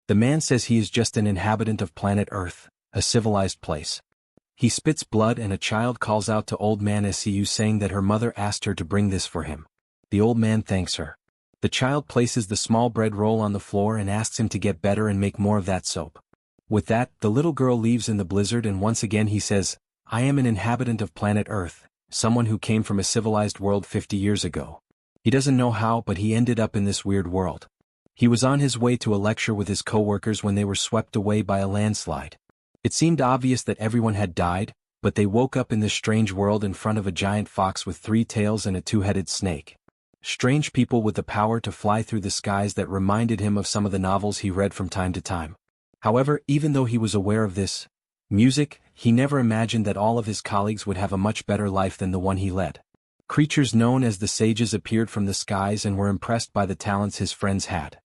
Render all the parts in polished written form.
The man says he is just an inhabitant of planet Earth, a civilized place. He spits blood and a child calls out to old man SCU saying that her mother asked her to bring this for him. The old man thanks her. The child places the small bread roll on the floor and asks him to get better and make more of that soap. With that, the little girl leaves in the blizzard and once again he says, I am an inhabitant of planet Earth, someone who came from a civilized world 50 years ago. He doesn't know how, but he ended up in this weird world. He was on his way to a lecture with his co-workers when they were swept away by a landslide. It seemed obvious that everyone had died, but they woke up in this strange world in front of a giant fox with 3 tails and a 2-headed snake. Strange people with the power to fly through the skies that reminded him of some of the novels he read from time to time. However, even though he was aware of this music, he never imagined that all of his colleagues would have a much better life than the one he led. Creatures known as the sages appeared from the skies and were impressed by the talents his friends had.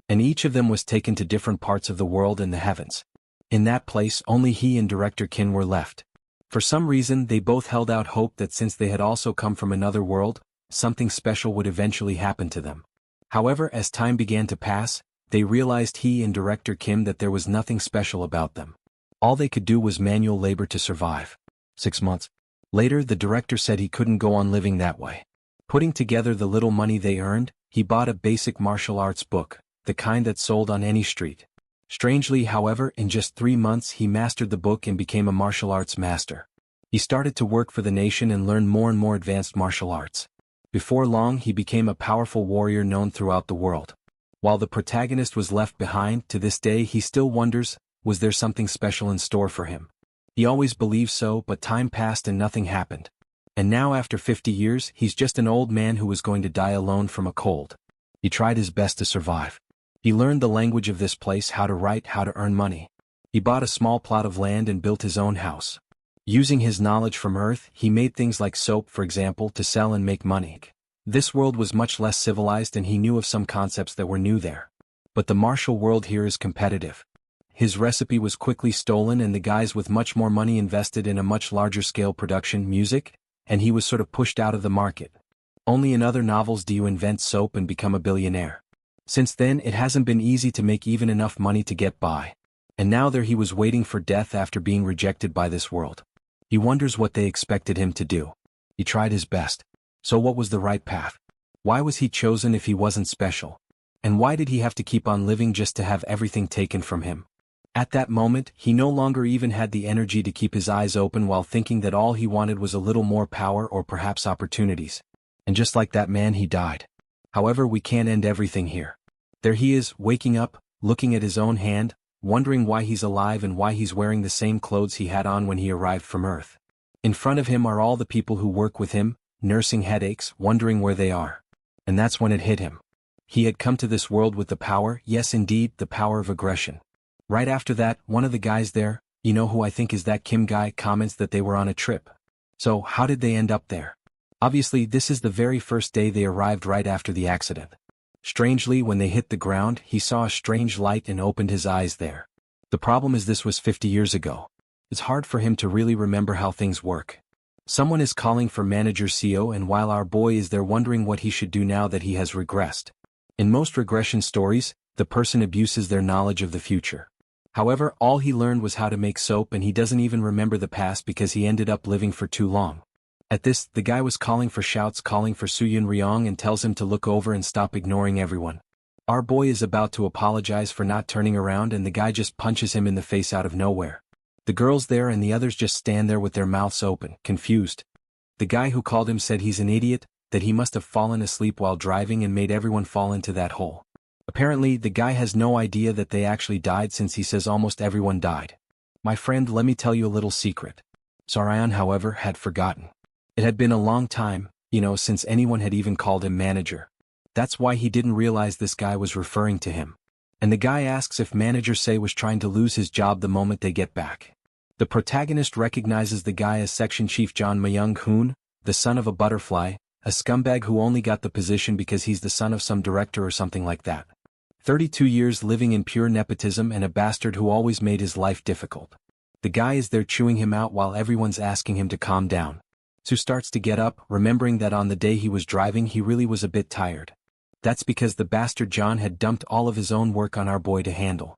And each of them was taken to different parts of the world and the heavens. In that place only he and Director Kin were left. For some reason they both held out hope that since they had also come from another world, something special would eventually happen to them. However, as time began to pass, they realized he and Director Kim that there was nothing special about them. All they could do was manual labor to survive. 6 months later, the director said he couldn't go on living that way. Putting together the little money they earned, he bought a basic martial arts book, the kind that sold on any street. Strangely, however, in just 3 months he mastered the book and became a martial arts master. He started to work for the nation and learn more and more advanced martial arts. Before long he became a powerful warrior known throughout the world. While the protagonist was left behind, to this day he still wonders, was there something special in store for him? He always believed so, but time passed and nothing happened. And now after 50 years, he's just an old man who was going to die alone from a cold. He tried his best to survive. He learned the language of this place, how to write, how to earn money. He bought a small plot of land and built his own house. Using his knowledge from Earth, he made things like soap, for example, to sell and make money. This world was much less civilized and he knew of some concepts that were new there. But the martial world here is competitive. His recipe was quickly stolen and the guys with much more money invested in a much larger scale production, music, and he was sort of pushed out of the market. Only in other novels do you invent soap and become a billionaire. Since then it hasn't been easy to make even enough money to get by. And now there he was waiting for death after being rejected by this world. He wonders what they expected him to do. He tried his best. So what was the right path? Why was he chosen if he wasn't special? And why did he have to keep on living just to have everything taken from him? At that moment, he no longer even had the energy to keep his eyes open while thinking that all he wanted was a little more power or perhaps opportunities. And just like that man, he died. However, we can't end everything here. There he is, waking up, looking at his own hand, wondering why he's alive and why he's wearing the same clothes he had on when he arrived from Earth. In front of him are all the people who work with him, nursing headaches, wondering where they are. And that's when it hit him. He had come to this world with the power, yes indeed, the power of aggression. Right after that, one of the guys there, you know who I think is that Kim guy, comments that they were on a trip. So, how did they end up there? Obviously, this is the very first day they arrived right after the accident. Strangely, when they hit the ground, he saw a strange light and opened his eyes there. The problem is this was 50 years ago. It's hard for him to really remember how things work. Someone is calling for Manager CO and while our boy is there wondering what he should do now that he has regressed. In most regression stories, the person abuses their knowledge of the future. However, all he learned was how to make soap and he doesn't even remember the past because he ended up living for too long. At this, the guy was calling for Suyun Ryong and tells him to look over and stop ignoring everyone. Our boy is about to apologize for not turning around and the guy just punches him in the face out of nowhere. The girls there and the others just stand there with their mouths open, confused. The guy who called him said he's an idiot, that he must have fallen asleep while driving and made everyone fall into that hole. Apparently, the guy has no idea that they actually died since he says almost everyone died. My friend, let me tell you a little secret. Sarayan, however, had forgotten. It had been a long time, since anyone had even called him manager. That's why he didn't realize this guy was referring to him. And the guy asks if Manager Se was trying to lose his job the moment they get back. The protagonist recognizes the guy as Section Chief John Myung-hoon, the son of a butterfly, a scumbag who only got the position because he's the son of some director or something like that. 32 years living in pure nepotism and a bastard who always made his life difficult. The guy is there chewing him out while everyone's asking him to calm down. Su starts to get up, remembering that on the day he was driving he really was a bit tired. That's because the bastard John had dumped all of his own work on our boy to handle.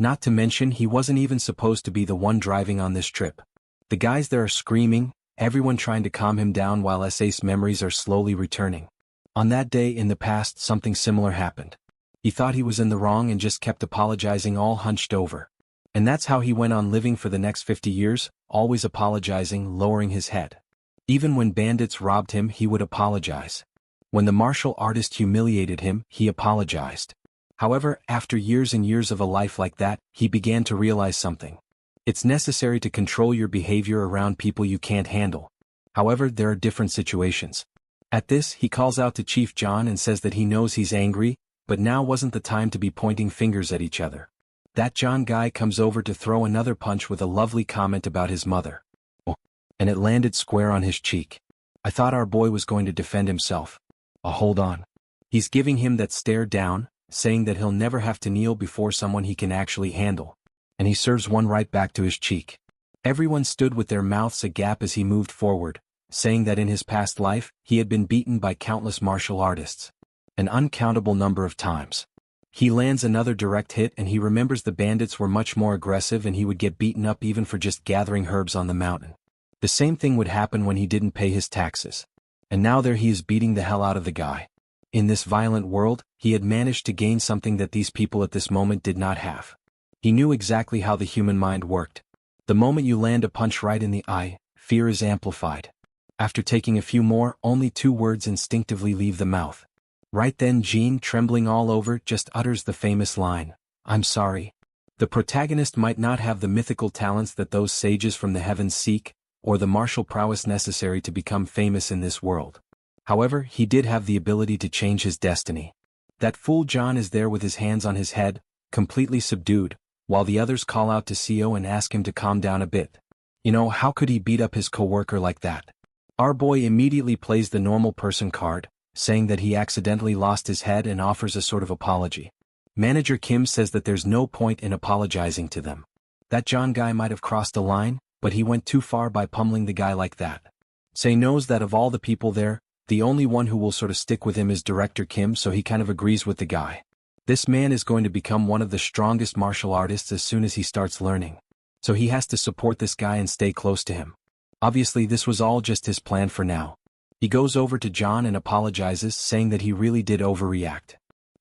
Not to mention he wasn't even supposed to be the one driving on this trip. The guys there are screaming, everyone trying to calm him down while Sa's memories are slowly returning. On that day in the past something similar happened. He thought he was in the wrong and just kept apologizing all hunched over. And that's how he went on living for the next 50 years, always apologizing, lowering his head. Even when bandits robbed him he would apologize. When the martial artist humiliated him, he apologized. However, after years and years of a life like that, he began to realize something. It's necessary to control your behavior around people you can't handle. However, there are different situations. At this, he calls out to Chief John and says that he knows he's angry, but now wasn't the time to be pointing fingers at each other. That John guy comes over to throw another punch with a lovely comment about his mother. Oh, and it landed square on his cheek. I thought our boy was going to defend himself. Hold on. He's giving him that stare down, saying that he'll never have to kneel before someone he can actually handle. And he serves one right back to his cheek. Everyone stood with their mouths agape as he moved forward, saying that in his past life, he had been beaten by countless martial artists. An uncountable number of times. He lands another direct hit and he remembers the bandits were much more aggressive and he would get beaten up even for just gathering herbs on the mountain. The same thing would happen when he didn't pay his taxes. And now there he is beating the hell out of the guy. In this violent world, he had managed to gain something that these people at this moment did not have. He knew exactly how the human mind worked. The moment you land a punch right in the eye, fear is amplified. After taking a few more, only 2 words instinctively leave the mouth. Right then Jean, trembling all over, just utters the famous line, "I'm sorry." The protagonist might not have the mythical talents that those sages from the heavens seek, or the martial prowess necessary to become famous in this world. However, he did have the ability to change his destiny. That fool John is there with his hands on his head, completely subdued, while the others call out to CO and ask him to calm down a bit. How could he beat up his coworker like that? Our boy immediately plays the normal person card, saying that he accidentally lost his head and offers a sort of apology. Manager Kim says that there's no point in apologizing to them. That John guy might have crossed a line, but he went too far by pummeling the guy like that. Say knows that of all the people there, the only one who will sort of stick with him is Director Kim, so he kind of agrees with the guy. This man is going to become one of the strongest martial artists as soon as he starts learning. So he has to support this guy and stay close to him. Obviously this was all just his plan for now. He goes over to John and apologizes, saying that he really did overreact.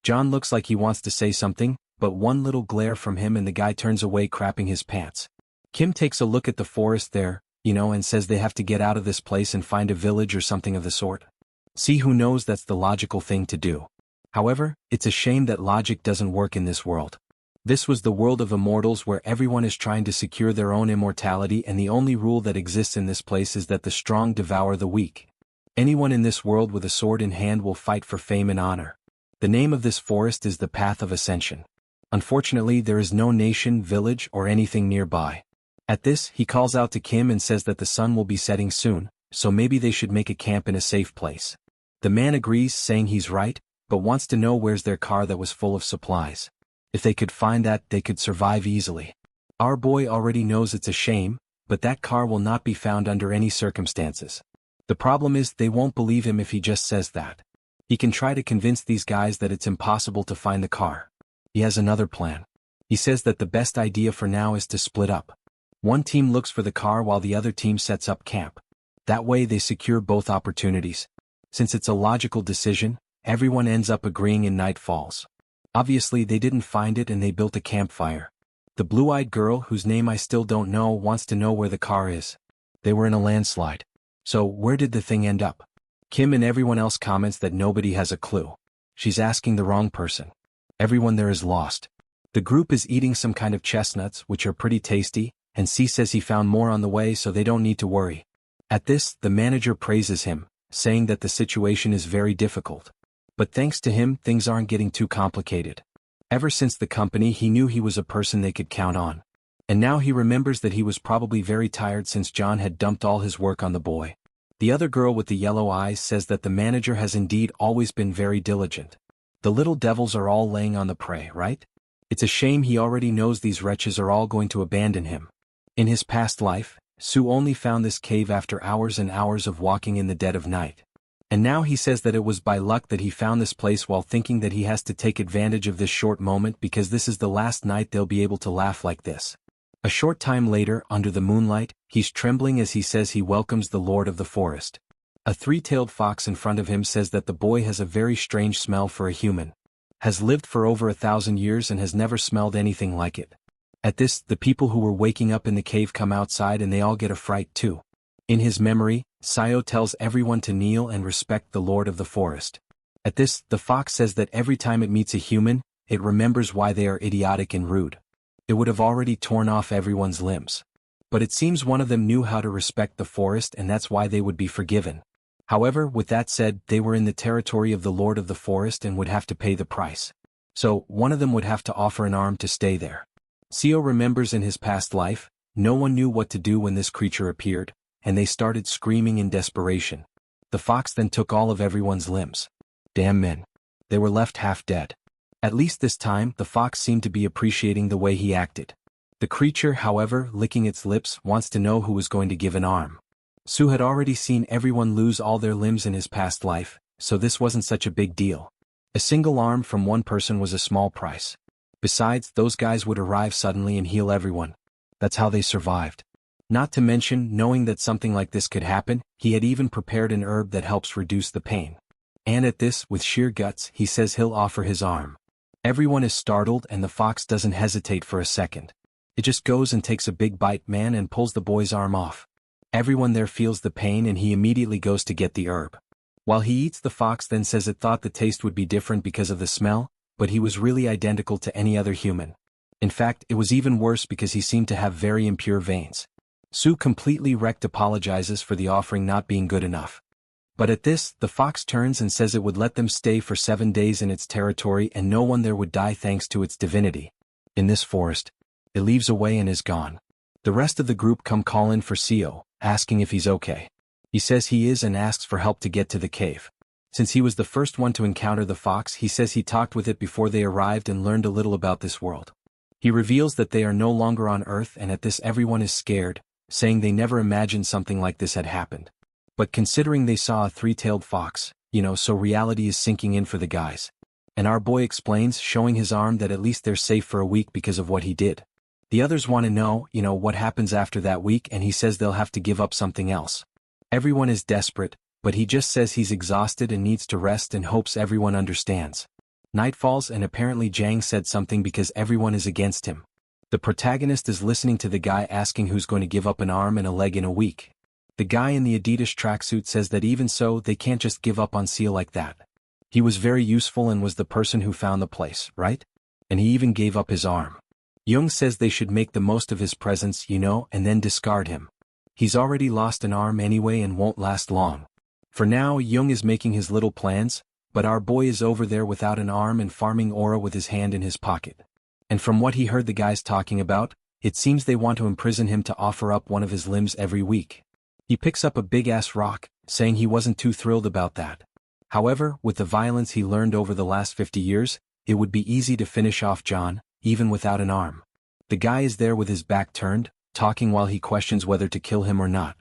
John looks like he wants to say something, but one little glare from him and the guy turns away crapping his pants. Kim takes a look at the forest there, and says they have to get out of this place and find a village or something of the sort. See, who knows, that's the logical thing to do. However, it's a shame that logic doesn't work in this world. This was the world of immortals where everyone is trying to secure their own immortality, and the only rule that exists in this place is that the strong devour the weak. Anyone in this world with a sword in hand will fight for fame and honor. The name of this forest is the Path of Ascension. Unfortunately, there is no nation, village, or anything nearby. At this, he calls out to Kim and says that the sun will be setting soon, so maybe they should make a camp in a safe place. The man agrees, saying he's right, but wants to know where's their car that was full of supplies. If they could find that, they could survive easily. Our boy already knows it's a shame, but that car will not be found under any circumstances. The problem is they won't believe him if he just says that. He can try to convince these guys that it's impossible to find the car. He has another plan. He says that the best idea for now is to split up. One team looks for the car while the other team sets up camp. That way they secure both opportunities. Since it's a logical decision, everyone ends up agreeing and night falls. Obviously they didn't find it and they built a campfire. The blue-eyed girl, whose name I still don't know, wants to know where the car is. They were in a landslide. So, where did the thing end up? Kim and everyone else comments that nobody has a clue. She's asking the wrong person. Everyone there is lost. The group is eating some kind of chestnuts, which are pretty tasty, and C says he found more on the way so they don't need to worry. At this, the manager praises him, saying that the situation is very difficult. But thanks to him, things aren't getting too complicated. Ever since the company, he knew he was a person they could count on. And now he remembers that he was probably very tired since John had dumped all his work on the boy. The other girl with the yellow eyes says that the manager has indeed always been very diligent. The little devils are all laying on the prey, right? It's a shame he already knows these wretches are all going to abandon him. In his past life, Sue only found this cave after hours and hours of walking in the dead of night. And now he says that it was by luck that he found this place while thinking that he has to take advantage of this short moment because this is the last night they'll be able to laugh like this. A short time later, under the moonlight, he's trembling as he says he welcomes the Lord of the Forest. A three-tailed fox in front of him says that the boy has a very strange smell for a human. Has lived for over 1,000 years and has never smelled anything like it. At this, the people who were waking up in the cave come outside and they all get a fright too. In his memory, Sayo tells everyone to kneel and respect the Lord of the Forest. At this, the fox says that every time it meets a human, it remembers why they are idiotic and rude. It would have already torn off everyone's limbs. But it seems one of them knew how to respect the forest and that's why they would be forgiven. However, with that said, they were in the territory of the Lord of the Forest and would have to pay the price. So, one of them would have to offer an arm to stay there. Seo remembers in his past life, no one knew what to do when this creature appeared, and they started screaming in desperation. The fox then took all of everyone's limbs. Damn men. They were left half dead. At least this time, the fox seemed to be appreciating the way he acted. The creature, however, licking its lips, wants to know who was going to give an arm. Su had already seen everyone lose all their limbs in his past life, so this wasn't such a big deal. A single arm from one person was a small price. Besides, those guys would arrive suddenly and heal everyone. That's how they survived. Not to mention, knowing that something like this could happen, he had even prepared an herb that helps reduce the pain. And at this, with sheer guts, he says he'll offer his arm. Everyone is startled and the fox doesn't hesitate for a second. It just goes and takes a big bite, man, and pulls the boy's arm off. Everyone there feels the pain and he immediately goes to get the herb. While he eats, the fox then says it thought the taste would be different because of the smell, but he was really identical to any other human. In fact, it was even worse because he seemed to have very impure veins. Su, completely wrecked, apologizes for the offering not being good enough. But at this, the fox turns and says it would let them stay for 7 days in its territory and no one there would die thanks to its divinity. In this forest, it leaves away and is gone. The rest of the group come call in for Seo, asking if he's okay. He says he is and asks for help to get to the cave. Since he was the first one to encounter the fox, he says he talked with it before they arrived and learned a little about this world. He reveals that they are no longer on Earth and at this everyone is scared, saying they never imagined something like this had happened. But considering they saw a three-tailed fox, so reality is sinking in for the guys. And our boy explains, showing his arm, that at least they're safe for a week because of what he did. The others want to know, what happens after that week, and he says they'll have to give up something else. Everyone is desperate, but he just says he's exhausted and needs to rest and hopes everyone understands. Night falls and apparently Jang said something because everyone is against him. The protagonist is listening to the guy asking who's going to give up an arm and a leg in a week. The guy in the Adidas tracksuit says that even so, they can't just give up on Seal like that. He was very useful and was the person who found the place, right? And he even gave up his arm. Jung says they should make the most of his presence, and then discard him. He's already lost an arm anyway and won't last long. For now, Jung is making his little plans, but our boy is over there without an arm and farming aura with his hand in his pocket. And from what he heard the guys talking about, it seems they want to imprison him to offer up one of his limbs every week. He picks up a big-ass rock, saying he wasn't too thrilled about that. However, with the violence he learned over the last 50 years, it would be easy to finish off John, even without an arm. The guy is there with his back turned, talking while he questions whether to kill him or not.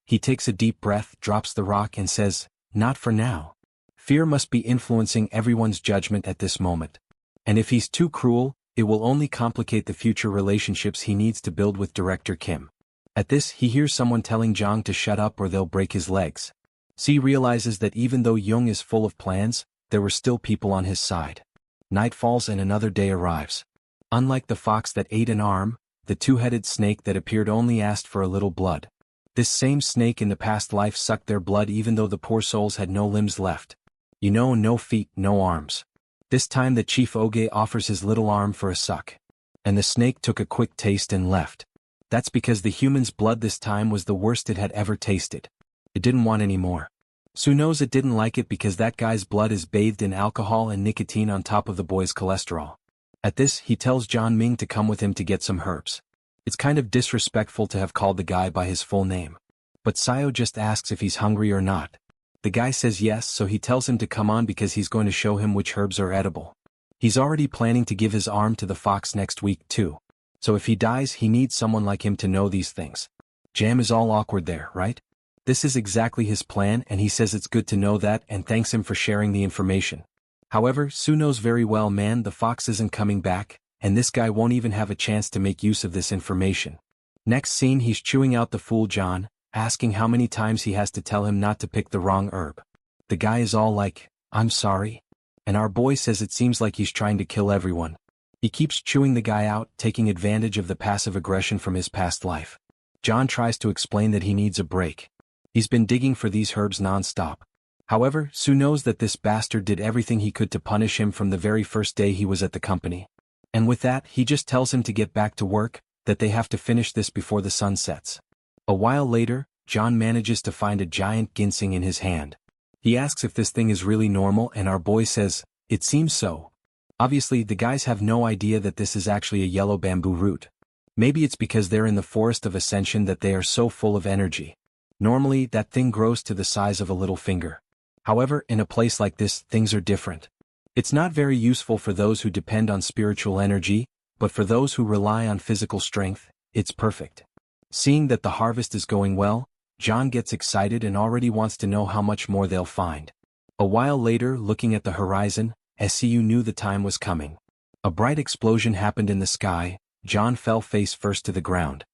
He takes a deep breath, drops the rock and says, "Not for now." Fear must be influencing everyone's judgment at this moment. And if he's too cruel, it will only complicate the future relationships he needs to build with Director Kim. At this, he hears someone telling Jang to shut up or they'll break his legs. C realizes that even though Jung is full of plans, there were still people on his side. Night falls and another day arrives. Unlike the fox that ate an arm, the two-headed snake that appeared only asked for a little blood. This same snake in the past life sucked their blood even though the poor souls had no limbs left. No feet, no arms. This time the Chief Oge offers his little arm for a suck. And the snake took a quick taste and left. That's because the human's blood this time was the worst it had ever tasted. It didn't want any more. Su knows it didn't like it because that guy's blood is bathed in alcohol and nicotine on top of the boy's cholesterol. At this, he tells John Ming to come with him to get some herbs. It's kind of disrespectful to have called the guy by his full name. But Sayo just asks if he's hungry or not. The guy says yes, so he tells him to come on because he's going to show him which herbs are edible. He's already planning to give his arm to the fox next week too. So if he dies, he needs someone like him to know these things. Jam is all awkward there, right? This is exactly his plan, and he says it's good to know that and thanks him for sharing the information. However, Sue knows very well the fox isn't coming back, and this guy won't even have a chance to make use of this information. Next scene, he's chewing out the fool John, asking how many times he has to tell him not to pick the wrong herb. The guy is all like, "I'm sorry." And our boy says it seems like he's trying to kill everyone. He keeps chewing the guy out, taking advantage of the passive aggression from his past life. John tries to explain that he needs a break. He's been digging for these herbs non-stop. However, Sue knows that this bastard did everything he could to punish him from the very first day he was at the company. And with that, he just tells him to get back to work, that they have to finish this before the sun sets. A while later, John manages to find a giant ginseng in his hand. He asks if this thing is really normal, and our boy says, "It seems so." Obviously, the guys have no idea that this is actually a yellow bamboo root. Maybe it's because they're in the forest of ascension that they are so full of energy. Normally, that thing grows to the size of a little finger. However, in a place like this, things are different. It's not very useful for those who depend on spiritual energy, but for those who rely on physical strength, it's perfect. Seeing that the harvest is going well, John gets excited and already wants to know how much more they'll find. A while later, looking at the horizon, SCU knew the time was coming. A bright explosion happened in the sky. John fell face first to the ground.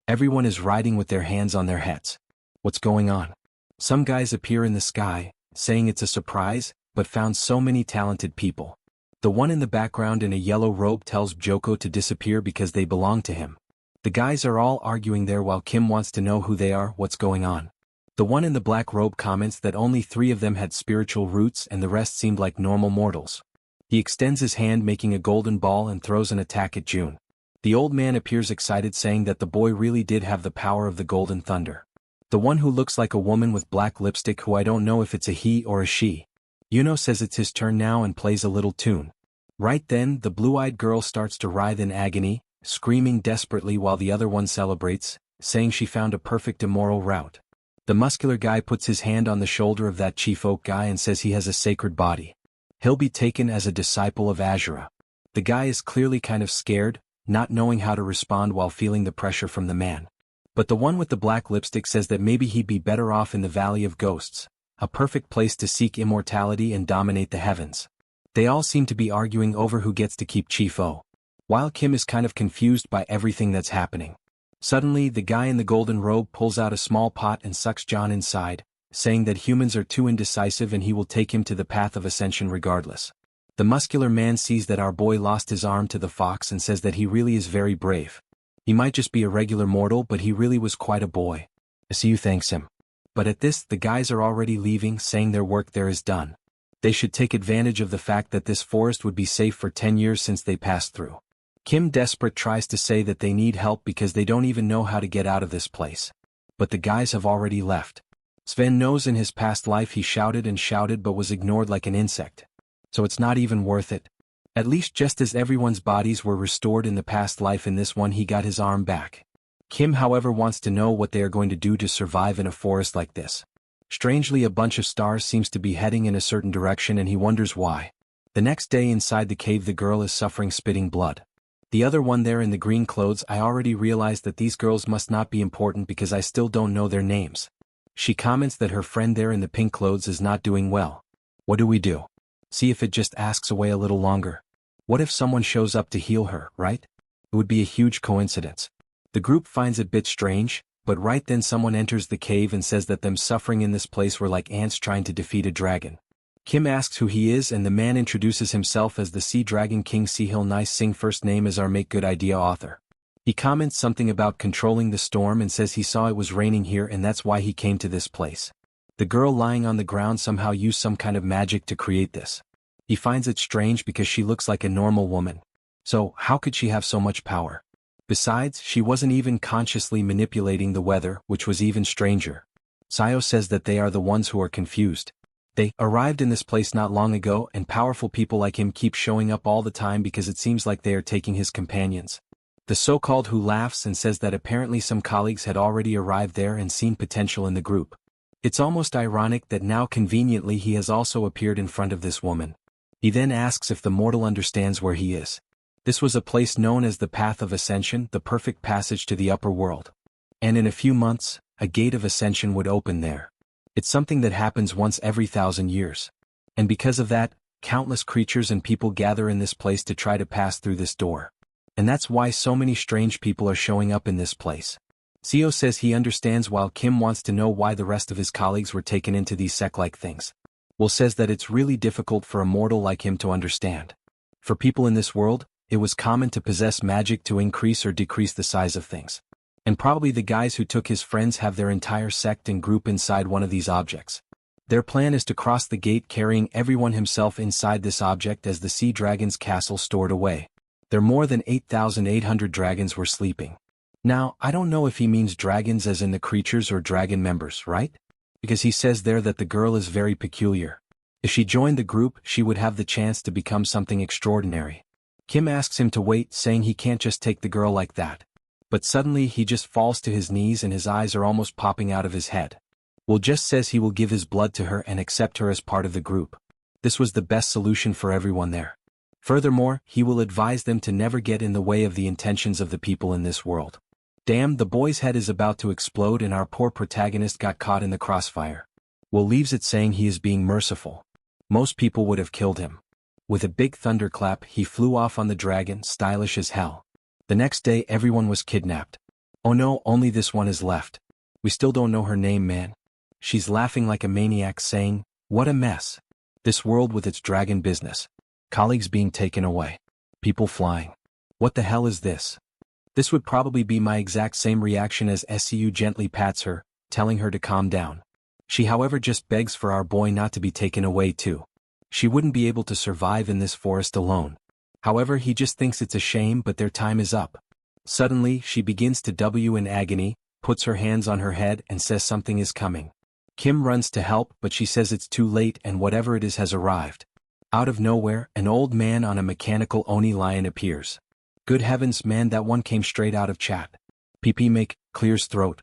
Everyone is riding with their hands on their heads. What's going on? Some guys appear in the sky, saying it's a surprise, but found so many talented people. The one in the background in a yellow robe tells Joko to disappear because they belong to him. The guys are all arguing there while Kim wants to know who they are, what's going on. The one in the black robe comments that only 3 of them had spiritual roots and the rest seemed like normal mortals. He extends his hand making a golden ball and throws an attack at June. The old man appears excited, saying that the boy really did have the power of the golden thunder. The one who looks like a woman with black lipstick, who I don't know if it's a he or a she. Yuno says it's his turn now and plays a little tune. Right then, the blue-eyed girl starts to writhe in agony, screaming desperately while the other one celebrates, saying she found a perfect immoral route. The muscular guy puts his hand on the shoulder of that chief oak guy and says he has a sacred body. He'll be taken as a disciple of Azura. The guy is clearly kind of scared, not knowing how to respond while feeling the pressure from the man. But the one with the black lipstick says that maybe he'd be better off in the Valley of Ghosts, a perfect place to seek immortality and dominate the heavens. They all seem to be arguing over who gets to keep Chief O, while Kim is kind of confused by everything that's happening. Suddenly, the guy in the golden robe pulls out a small pot and sucks John inside, saying that humans are too indecisive and he will take him to the path of ascension regardless. The muscular man sees that our boy lost his arm to the fox and says that he really is very brave. He might just be a regular mortal, but he really was quite a boy. SCU thanks him. But at this, the guys are already leaving, saying their work there is done. They should take advantage of the fact that this forest would be safe for 10 years since they passed through. Kim, desperate, tries to say that they need help because they don't even know how to get out of this place. But the guys have already left. Sven knows in his past life he shouted and shouted but was ignored like an insect. So it's not even worth it. At least just as everyone's bodies were restored in the past life, in this one he got his arm back. Kim, however, wants to know what they are going to do to survive in a forest like this. Strangely, a bunch of stars seems to be heading in a certain direction and he wonders why. The next day inside the cave, the girl is suffering, spitting blood. The other one there in the green clothes, I already realized that these girls must not be important because I still don't know their names. She comments that her friend there in the pink clothes is not doing well. What do we do? See if it just asks away a little longer. What if someone shows up to heal her, right? It would be a huge coincidence. The group finds it a bit strange, but right then someone enters the cave and says that them suffering in this place were like ants trying to defeat a dragon. Kim asks who he is and the man introduces himself as the Sea Dragon King Sehil Nice Singh, first name is our Make Good Idea author. He comments something about controlling the storm and says he saw it was raining here and that's why he came to this place. The girl lying on the ground somehow used some kind of magic to create this. He finds it strange because she looks like a normal woman. So, how could she have so much power? Besides, she wasn't even consciously manipulating the weather, which was even stranger. Sayo says that they are the ones who are confused. They arrived in this place not long ago and powerful people like him keep showing up all the time because it seems like they are taking his companions. The so-called who laughs and says that apparently some colleagues had already arrived there and seen potential in the group. It's almost ironic that now conveniently he has also appeared in front of this woman. He then asks if the mortal understands where he is. This was a place known as the Path of Ascension, the perfect passage to the upper world. And in a few months, a gate of ascension would open there. It's something that happens once every 1,000 years. And because of that, countless creatures and people gather in this place to try to pass through this door. And that's why so many strange people are showing up in this place. Seo says he understands while Kim wants to know why the rest of his colleagues were taken into these sect-like things. Will says that it's really difficult for a mortal like him to understand. For people in this world, it was common to possess magic to increase or decrease the size of things. And probably the guys who took his friends have their entire sect and group inside one of these objects. Their plan is to cross the gate carrying everyone himself inside this object as the sea dragon's castle stored away. There more than 8,800 dragons were sleeping. Now, I don't know if he means dragons as in the creatures or dragon members, right? Because he says there that the girl is very peculiar. If she joined the group, she would have the chance to become something extraordinary. Kim asks him to wait, saying he can't just take the girl like that. But suddenly he just falls to his knees and his eyes are almost popping out of his head. Will just says he will give his blood to her and accept her as part of the group. This was the best solution for everyone there. Furthermore, he will advise them to never get in the way of the intentions of the people in this world. Damn, the boy's head is about to explode and our poor protagonist got caught in the crossfire. Will leaves it saying he is being merciful. Most people would have killed him. With a big thunderclap, he flew off on the dragon, stylish as hell. The next day everyone was kidnapped. Oh no, only this one is left. We still don't know her name, man. She's laughing like a maniac saying, what a mess. This world with its dragon business. Colleagues being taken away. People flying. What the hell is this? This would probably be my exact same reaction as SCU gently pats her, telling her to calm down. She however just begs for our boy not to be taken away too. She wouldn't be able to survive in this forest alone. However, he just thinks it's a shame, but their time is up. Suddenly, she begins to W in agony, puts her hands on her head and says something is coming. Kim runs to help, but she says it's too late and whatever it is has arrived. Out of nowhere, an old man on a mechanical Oni lion appears. Good heavens, man, that one came straight out of chat. PP make, clears throat,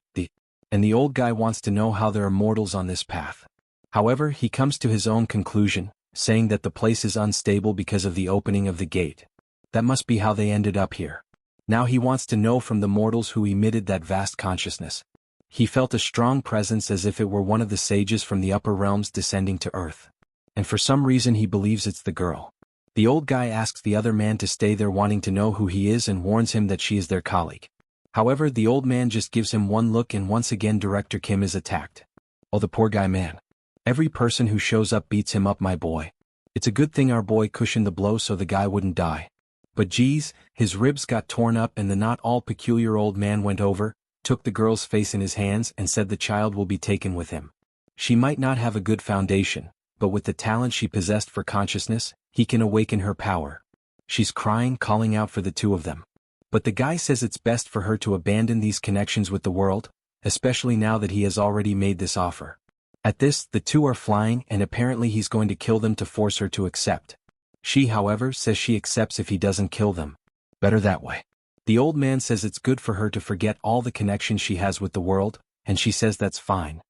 and the old guy wants to know how there are mortals on this path. However, he comes to his own conclusion, saying that the place is unstable because of the opening of the gate. That must be how they ended up here. Now he wants to know from the mortals who emitted that vast consciousness. He felt a strong presence as if it were one of the sages from the upper realms descending to earth. And for some reason he believes it's the girl. The old guy asks the other man to stay there wanting to know who he is and warns him that she is their colleague. However, the old man just gives him one look and once again Director Kim is attacked. Oh, the poor guy, man. Every person who shows up beats him up, my boy. It's a good thing our boy cushioned the blow so the guy wouldn't die. But geez, his ribs got torn up and the not all peculiar old man went over, took the girl's face in his hands and said the child will be taken with him. She might not have a good foundation, but with the talent she possessed for consciousness, he can awaken her power. She's crying, calling out for the two of them. But the guy says it's best for her to abandon these connections with the world, especially now that he has already made this offer. At this, the two are flying and apparently he's going to kill them to force her to accept. She, however, says she accepts if he doesn't kill them. Better that way. The old man says it's good for her to forget all the connections she has with the world, and she says that's fine.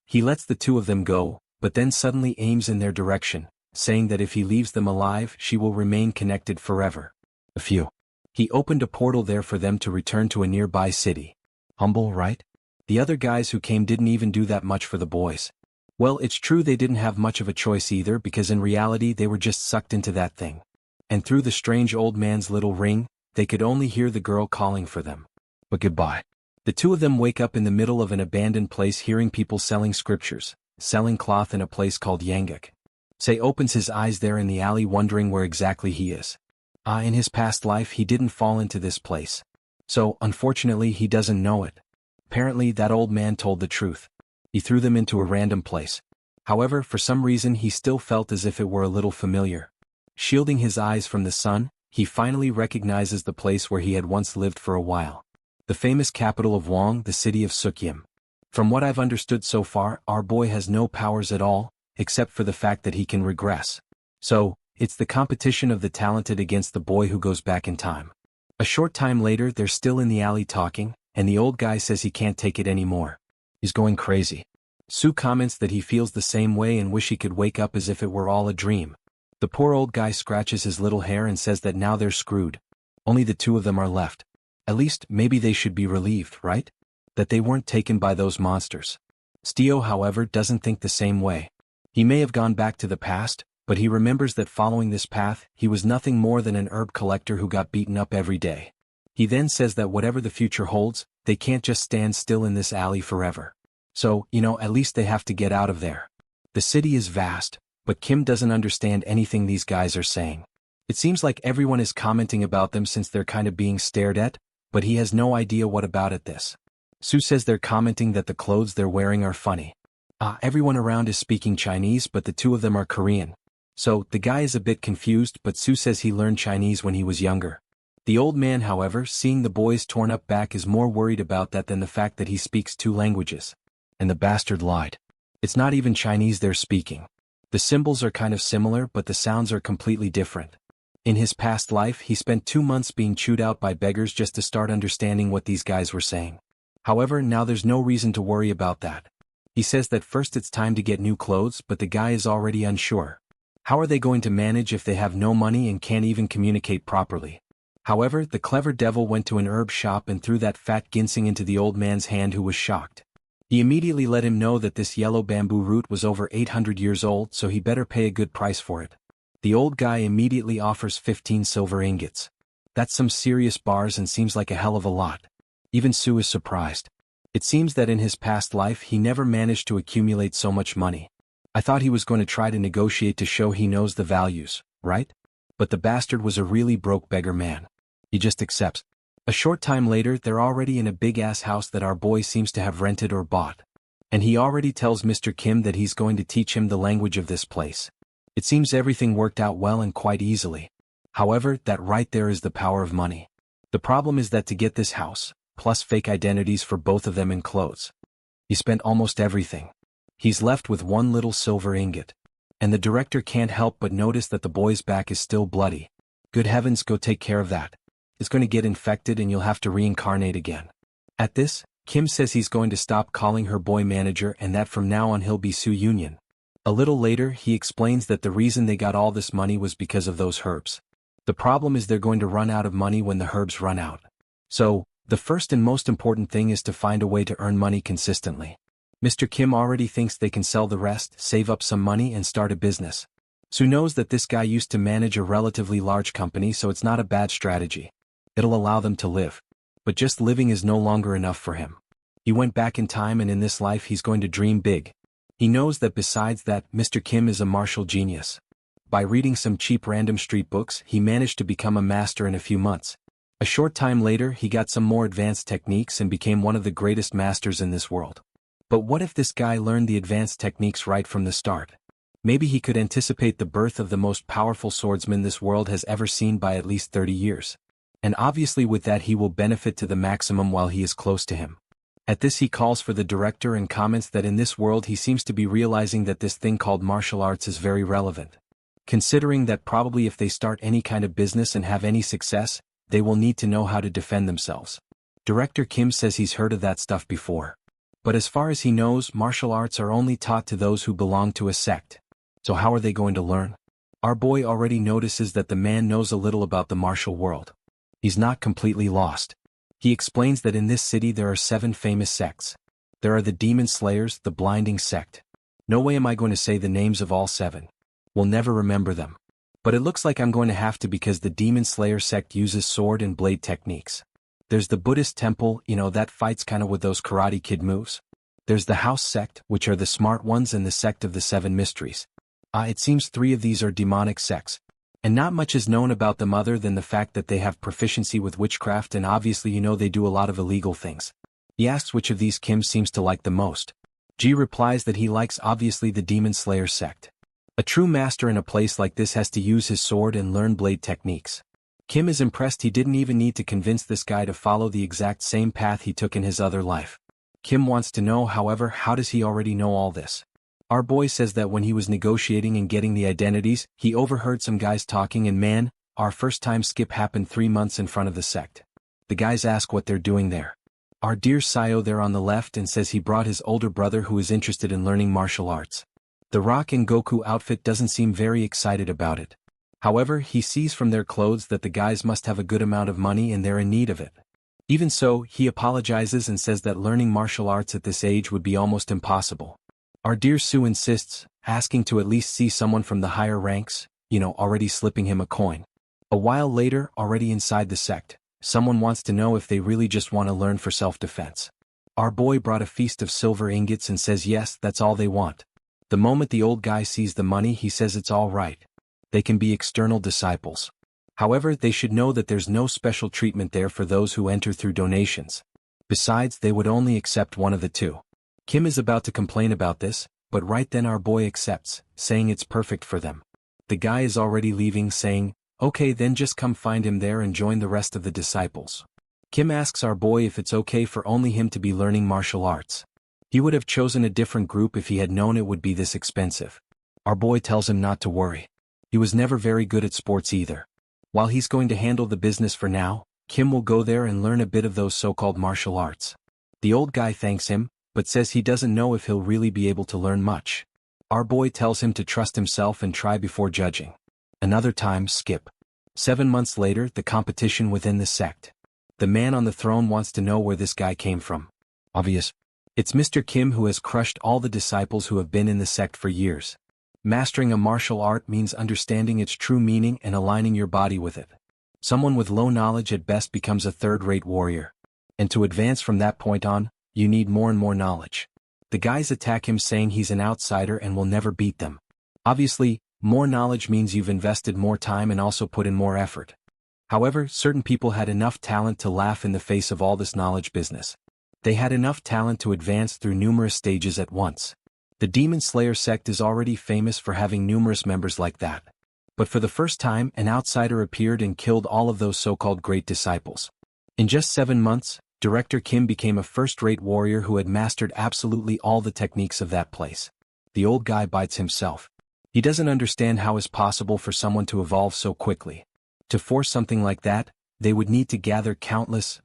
He lets the two of them go, but then suddenly aims in their direction, saying that if he leaves them alive, she will remain connected forever. He opened a portal there for them to return to a nearby city. Humble, right? The other guys who came didn't even do that much for the boys. Well, it's true they didn't have much of a choice either because in reality they were just sucked into that thing. And through the strange old man's little ring, they could only hear the girl calling for them. But goodbye. The two of them wake up in the middle of an abandoned place hearing people selling scriptures, selling cloth in a place called Yanguk. Say opens his eyes there in the alley wondering where exactly he is. In his past life he didn't fall into this place. So, unfortunately he doesn't know it. Apparently that old man told the truth. He threw them into a random place. However, for some reason he still felt as if it were a little familiar. Shielding his eyes from the sun, he finally recognizes the place where he had once lived for a while. The famous capital of Wong, the city of Sukyim. From what I've understood so far, our boy has no powers at all, except for the fact that he can regress. So, it's the competition of the talented against the boy who goes back in time. A short time later they're still in the alley talking, and the old guy says he can't take it anymore. He's going crazy. Sue comments that he feels the same way and wish he could wake up as if it were all a dream. The poor old guy scratches his little hair and says that now they're screwed. Only the two of them are left. At least, maybe they should be relieved, right? that they weren't taken by those monsters. Stio, however, doesn't think the same way. He may have gone back to the past, but he remembers that following this path, he was nothing more than an herb collector who got beaten up every day. He then says that whatever the future holds, they can't just stand still in this alley forever. So, at least they have to get out of there. The city is vast, but Kim doesn't understand anything these guys are saying. It seems like everyone is commenting about them since they're kind of being stared at, but he has no idea what about it this. Sue says they're commenting that the clothes they're wearing are funny. Everyone around is speaking Chinese, but the two of them are Korean. So, the guy is a bit confused, but Sue says he learned Chinese when he was younger. The old man, however, seeing the boy's torn up back, is more worried about that than the fact that he speaks 2 languages. And the bastard lied. It's not even Chinese they're speaking. The symbols are kind of similar, but the sounds are completely different. In his past life, he spent 2 months being chewed out by beggars just to start understanding what these guys were saying. However, now there's no reason to worry about that. He says that first it's time to get new clothes, but the guy is already unsure. How are they going to manage if they have no money and can't even communicate properly? However, the clever devil went to an herb shop and threw that fat ginseng into the old man's hand, who was shocked. He immediately let him know that this yellow bamboo root was over 800 years old, so he better pay a good price for it. The old guy immediately offers 15 silver ingots. That's some serious bars and seems like a hell of a lot. Even Sue is surprised. It seems that in his past life he never managed to accumulate so much money. I thought he was going to try to negotiate to show he knows the values, right? But the bastard was a really broke beggar man. He just accepts. A short time later, they're already in a big-ass house that our boy seems to have rented or bought. And he already tells Mr. Kim that he's going to teach him the language of this place. It seems everything worked out well and quite easily. However, that right there is the power of money. The problem is that to get this house, plus fake identities for both of them and clothes, he spent almost everything. He's left with 1 little silver ingot. And the director can't help but notice that the boy's back is still bloody. Good heavens, go take care of that. It's going to get infected and you'll have to reincarnate again. At this, Kim says he's going to stop calling her boy manager and that from now on he'll be Sue Union. A little later, he explains that the reason they got all this money was because of those herbs. The problem is they're going to run out of money when the herbs run out. So, the first and most important thing is to find a way to earn money consistently. Mr. Kim already thinks they can sell the rest, save up some money and start a business. Sue knows that this guy used to manage a relatively large company, so it's not a bad strategy. It'll allow them to live. But just living is no longer enough for him. He went back in time and in this life he's going to dream big. He knows that besides that, Mr. Kim is a martial genius. By reading some cheap random street books, he managed to become a master in a few months. A short time later, he got some more advanced techniques and became one of the greatest masters in this world. But what if this guy learned the advanced techniques right from the start? Maybe he could anticipate the birth of the most powerful swordsman this world has ever seen by at least 30 years. And obviously with that he will benefit to the maximum while he is close to him. At this he calls for the director and comments that in this world he seems to be realizing that this thing called martial arts is very relevant. Considering that probably if they start any kind of business and have any success, they will need to know how to defend themselves. Director Kim says he's heard of that stuff before. But as far as he knows, martial arts are only taught to those who belong to a sect. So how are they going to learn? Our boy already notices that the man knows a little about the martial world. He's not completely lost. He explains that in this city there are 7 famous sects. There are the Demon Slayers, the Blinding Sect. No way am I going to say the names of all 7. We'll never remember them. But it looks like I'm going to have to because the Demon Slayer sect uses sword and blade techniques. There's the Buddhist temple, that fights kinda with those Karate Kid moves. There's the House sect, which are the smart ones, and the sect of the 7 mysteries. It seems 3 of these are demonic sects. And not much is known about them other than the fact that they have proficiency with witchcraft and obviously they do a lot of illegal things. He asks which of these Kim seems to like the most. G replies that he likes obviously the Demon Slayer sect. A true master in a place like this has to use his sword and learn blade techniques. Kim is impressed he didn't even need to convince this guy to follow the exact same path he took in his other life. Kim wants to know, however, how does he already know all this? Our boy says that when he was negotiating and getting the identities, he overheard some guys talking and man, our first time skip happened 3 months in front of the sect. The guys ask what they're doing there. Our dear Sayo there on the left and says he brought his older brother who is interested in learning martial arts. The Rock and Goku outfit doesn't seem very excited about it. However, he sees from their clothes that the guys must have a good amount of money and they're in need of it. Even so, he apologizes and says that learning martial arts at this age would be almost impossible. Our dear Sue insists, asking to at least see someone from the higher ranks, already slipping him a coin. A while later, already inside the sect, someone wants to know if they really just want to learn for self-defense. Our boy brought a feast of silver ingots and says yes, that's all they want. The moment the old guy sees the money, he says it's all right. They can be external disciples. However, they should know that there's no special treatment there for those who enter through donations. Besides, they would only accept one of the two. Kim is about to complain about this, but right then our boy accepts, saying it's perfect for them. The guy is already leaving, saying, okay, then just come find him there and join the rest of the disciples. Kim asks our boy if it's okay for only him to be learning martial arts. He would have chosen a different group if he had known it would be this expensive. Our boy tells him not to worry. He was never very good at sports either. While he's going to handle the business for now, Kim will go there and learn a bit of those so-called martial arts. The old guy thanks him, but says he doesn't know if he'll really be able to learn much. Our boy tells him to trust himself and try before judging. Another time, skip. 7 months later, the competition within the sect. The man on the throne wants to know where this guy came from. Obvious. It's Mr. Kim, who has crushed all the disciples who have been in the sect for years. Mastering a martial art means understanding its true meaning and aligning your body with it. Someone with low knowledge at best becomes a third-rate warrior. And to advance from that point on, you need more and more knowledge. The guys attack him saying he's an outsider and will never beat them. Obviously, more knowledge means you've invested more time and also put in more effort. However, certain people had enough talent to laugh in the face of all this knowledge business. They had enough talent to advance through numerous stages at once. The Demon Slayer sect is already famous for having numerous members like that. But for the first time, an outsider appeared and killed all of those so-called great disciples. In just 7 months, Director Kim became a first-rate warrior who had mastered absolutely all the techniques of that place. The old guy bites himself. He doesn't understand how it's possible for someone to evolve so quickly. To force something like that, they would need to gather countless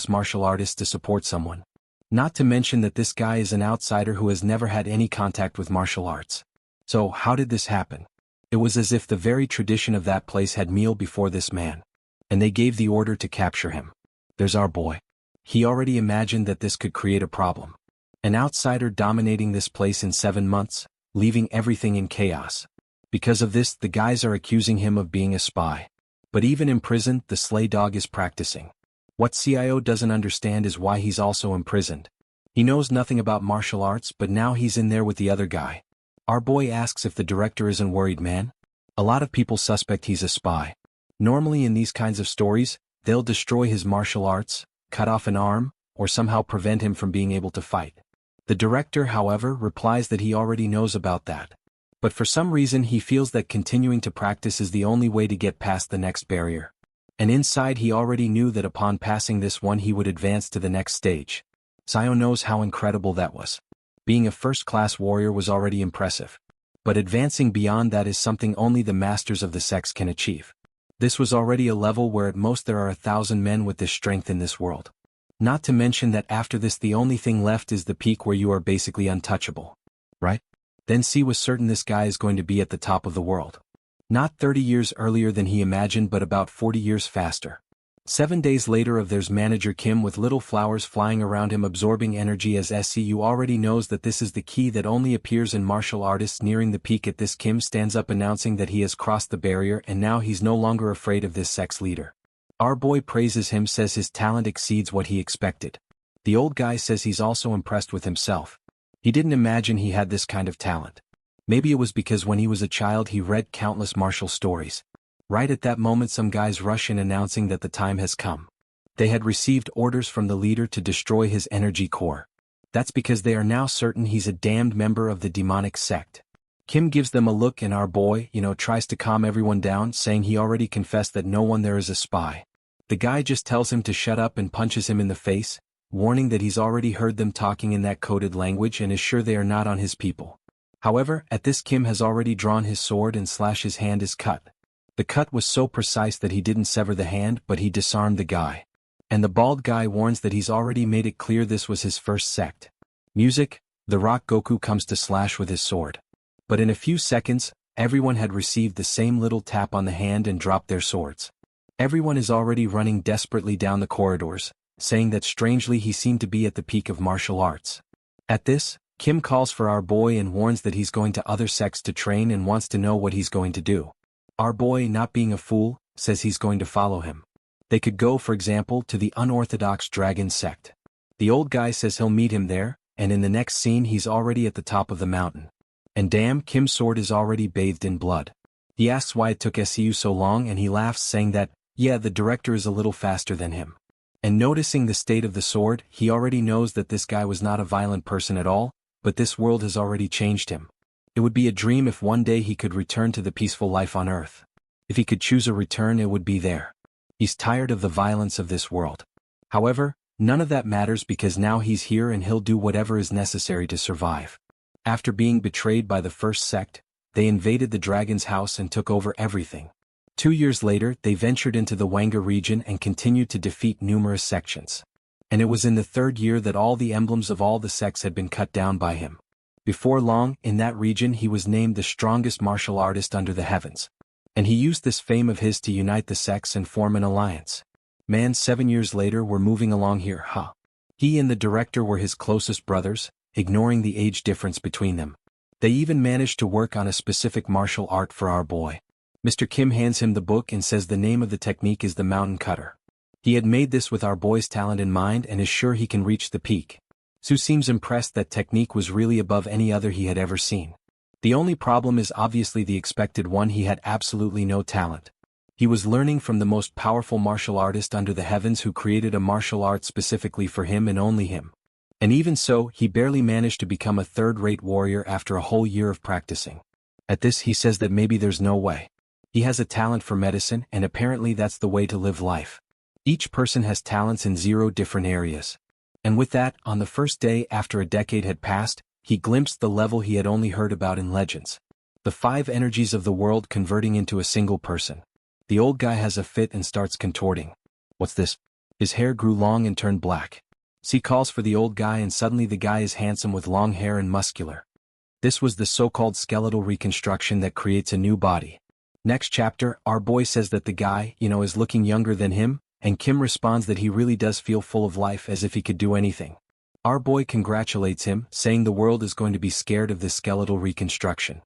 martial artists to support someone. Not to mention that this guy is an outsider who has never had any contact with martial arts. So how did this happen? It was as if the very tradition of that place had meal before this man. And they gave the order to capture him. There's our boy. He already imagined that this could create a problem. An outsider dominating this place in 7 months, leaving everything in chaos. Because of this, the guys are accusing him of being a spy. But even in prison, the slay dog is practicing. What CIO doesn't understand is why he's also imprisoned. He knows nothing about martial arts, but now he's in there with the other guy. Our boy asks if the director isn't worried, man. A lot of people suspect he's a spy. Normally in these kinds of stories, they'll destroy his martial arts, cut off an arm, or somehow prevent him from being able to fight. The director, however, replies that he already knows about that. But for some reason he feels that continuing to practice is the only way to get past the next barrier. And inside he already knew that upon passing this one he would advance to the next stage. Sayo knows how incredible that was. Being a first-class warrior was already impressive. But advancing beyond that is something only the masters of the sects can achieve. This was already a level where at most there are 1,000 men with this strength in this world. Not to mention that after this the only thing left is the peak where you are basically untouchable. Right? Then C was certain this guy is going to be at the top of the world. Not 30 years earlier than he imagined, but about 40 years faster. 7 days later there's manager Kim with little flowers flying around him absorbing energy as SCU already knows that this is the key that only appears in martial artists nearing the peak. At this Kim stands up announcing that he has crossed the barrier and now he's no longer afraid of this sex leader. Our boy praises him, says his talent exceeds what he expected. The old guy says he's also impressed with himself. He didn't imagine he had this kind of talent. Maybe it was because when he was a child he read countless martial stories. Right at that moment some guys rush in announcing that the time has come. They had received orders from the leader to destroy his energy core. That's because they are now certain he's a damned member of the demonic sect. Kim gives them a look and our boy, tries to calm everyone down, saying he already confessed that no one there is a spy. The guy just tells him to shut up and punches him in the face, warning that he's already heard them talking in that coded language and is sure they are not on his people. However, at this Kim has already drawn his sword and his hand is cut. The cut was so precise that he didn't sever the hand, but he disarmed the guy. And the bald guy warns that he's already made it clear this was his first sect. Music, the Rock Goku comes to slash with his sword. But in a few seconds, everyone had received the same little tap on the hand and dropped their swords. Everyone is already running desperately down the corridors, saying that strangely he seemed to be at the peak of martial arts. At this, Kim calls for our boy and warns that he's going to other sects to train and wants to know what he's going to do. Our boy, not being a fool, says he's going to follow him. They could go, for example, to the unorthodox dragon sect. The old guy says he'll meet him there, and in the next scene he's already at the top of the mountain. And damn, Kim's sword is already bathed in blood. He asks why it took SCU so long and he laughs, saying that, yeah, the director is a little faster than him. And noticing the state of the sword, he already knows that this guy was not a violent person at all, but this world has already changed him. It would be a dream if one day he could return to the peaceful life on Earth. If he could choose a return, it would be there. He's tired of the violence of this world. However, none of that matters because now he's here and he'll do whatever is necessary to survive. After being betrayed by the first sect, they invaded the dragon's house and took over everything. 2 years later, they ventured into the Wanga region and continued to defeat numerous sections. And it was in the 3rd year that all the emblems of all the sects had been cut down by him. Before long, in that region he was named the strongest martial artist under the heavens. And he used this fame of his to unite the sects and form an alliance. Man, 7 years later we're moving along here, huh? He and the director were his closest brothers, ignoring the age difference between them. They even managed to work on a specific martial art for our boy. Mr. Kim hands him the book and says the name of the technique is the mountain cutter. He had made this with our boy's talent in mind and is sure he can reach the peak. Sue seems impressed that technique was really above any other he had ever seen. The only problem is obviously the expected one: he had absolutely no talent. He was learning from the most powerful martial artist under the heavens who created a martial art specifically for him and only him. And even so, he barely managed to become a third-rate warrior after a whole year of practicing. At this he says that maybe there's no way. He has a talent for medicine and apparently that's the way to live life. Each person has talents in 0 different areas. And with that, on the first day after a decade had passed, he glimpsed the level he had only heard about in legends. The 5 energies of the world converting into a single person. The old guy has a fit and starts contorting. What's this? His hair grew long and turned black. C calls for the old guy and suddenly the guy is handsome with long hair and muscular. This was the so-called skeletal reconstruction that creates a new body. Next chapter, our boy says that the guy, is looking younger than him, and Kim responds that he really does feel full of life as if he could do anything. Our boy congratulates him, saying the world is going to be scared of this skeletal reconstruction.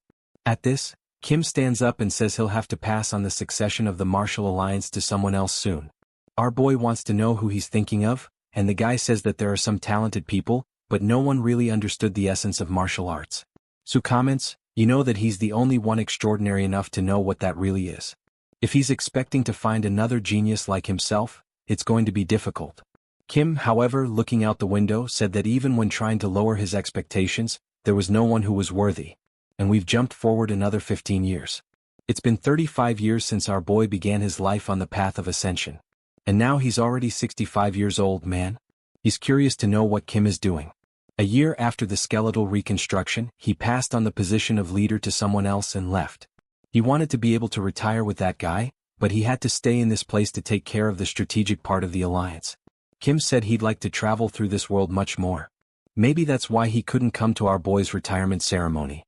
At this, Kim stands up and says he'll have to pass on the succession of the martial alliance to someone else soon. Our boy wants to know who he's thinking of, and the guy says that there are some talented people, but no one really understood the essence of martial arts. Sue comments, you know that he's the only one extraordinary enough to know what that really is. If he's expecting to find another genius like himself, it's going to be difficult. Kim, however, looking out the window, said that even when trying to lower his expectations, there was no one who was worthy. And we've jumped forward another 15 years. It's been 35 years since our boy began his life on the path of ascension. And now he's already 65 years old, man. He's curious to know what Kim is doing. A year after the skeletal reconstruction, he passed on the position of leader to someone else and left. He wanted to be able to retire with that guy, but he had to stay in this place to take care of the strategic part of the alliance. Kim said he'd like to travel through this world much more. Maybe that's why he couldn't come to our boy's retirement ceremony.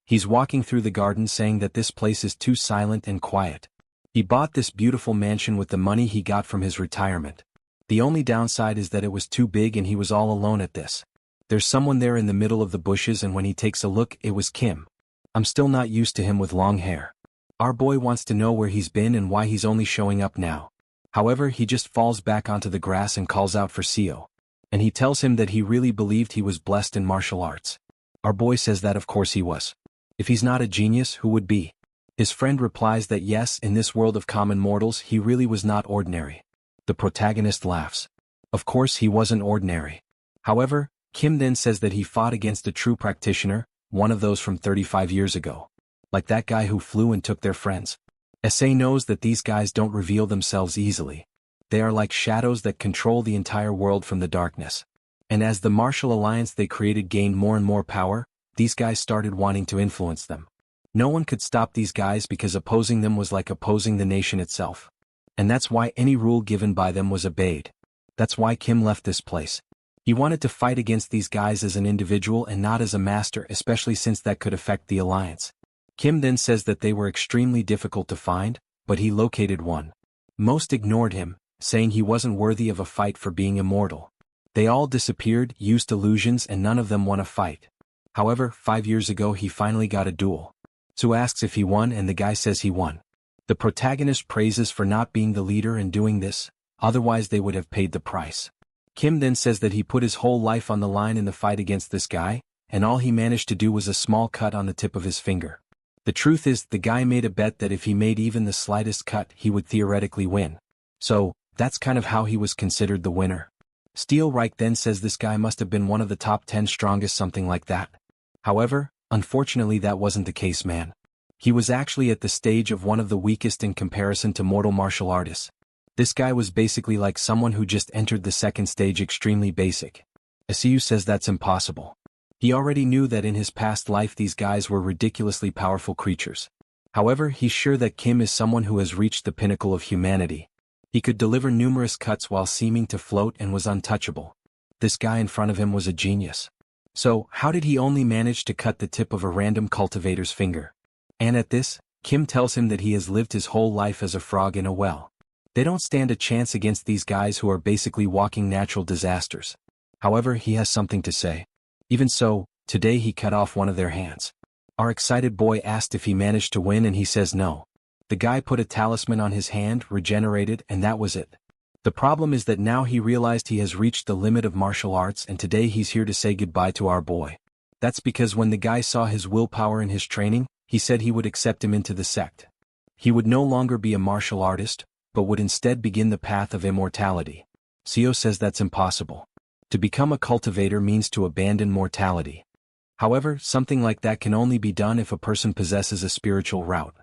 He's walking through the garden saying that this place is too silent and quiet. He bought this beautiful mansion with the money he got from his retirement. The only downside is that it was too big and he was all alone at this. There's someone there in the middle of the bushes and when he takes a look, it was Kim. I'm still not used to him with long hair. Our boy wants to know where he's been and why he's only showing up now. However, he just falls back onto the grass and calls out for Seo. And he tells him that he really believed he was blessed in martial arts. Our boy says that of course he was. If he's not a genius, who would be? His friend replies that yes, in this world of common mortals he really was not ordinary. The protagonist laughs. Of course he wasn't ordinary. However, Kim then says that he fought against a true practitioner, one of those from 35 years ago. Like that guy who flew and took their friends. SA knows that these guys don't reveal themselves easily. They are like shadows that control the entire world from the darkness. And as the martial alliance they created gained more and more power, these guys started wanting to influence them. No one could stop these guys because opposing them was like opposing the nation itself. And that's why any rule given by them was obeyed. That's why Kim left this place. He wanted to fight against these guys as an individual and not as a master, especially since that could affect the alliance. Kim then says that they were extremely difficult to find, but he located one. Most ignored him, saying he wasn't worthy of a fight for being immortal. They all disappeared, used illusions, and none of them won a fight. However, 5 years ago he finally got a duel. Sue asks if he won and the guy says he won. The protagonist praises for not being the leader and doing this, otherwise they would have paid the price. Kim then says that he put his whole life on the line in the fight against this guy, and all he managed to do was a small cut on the tip of his finger. The truth is, the guy made a bet that if he made even the slightest cut he would theoretically win. So, that's kind of how he was considered the winner. Steelreich then says this guy must have been one of the top 10 strongest, something like that. However, unfortunately that wasn't the case, man. He was actually at the stage of one of the weakest in comparison to mortal martial artists. This guy was basically like someone who just entered the second stage, extremely basic. Asiu says that's impossible. He already knew that in his past life these guys were ridiculously powerful creatures. However, he's sure that Kim is someone who has reached the pinnacle of humanity. He could deliver numerous cuts while seeming to float and was untouchable. This guy in front of him was a genius. So, how did he only manage to cut the tip of a random cultivator's finger? And at this, Kim tells him that he has lived his whole life as a frog in a well. They don't stand a chance against these guys who are basically walking natural disasters. However, he has something to say. Even so, today he cut off one of their hands. Our excited boy asked if he managed to win and he says no. The guy put a talisman on his hand, regenerated, and that was it. The problem is that now he realized he has reached the limit of martial arts and today he's here to say goodbye to our boy. That's because when the guy saw his willpower and his training, he said he would accept him into the sect. He would no longer be a martial artist, but would instead begin the path of immortality. Seo says that's impossible. To become a cultivator means to abandon mortality. However, something like that can only be done if a person possesses a spiritual route.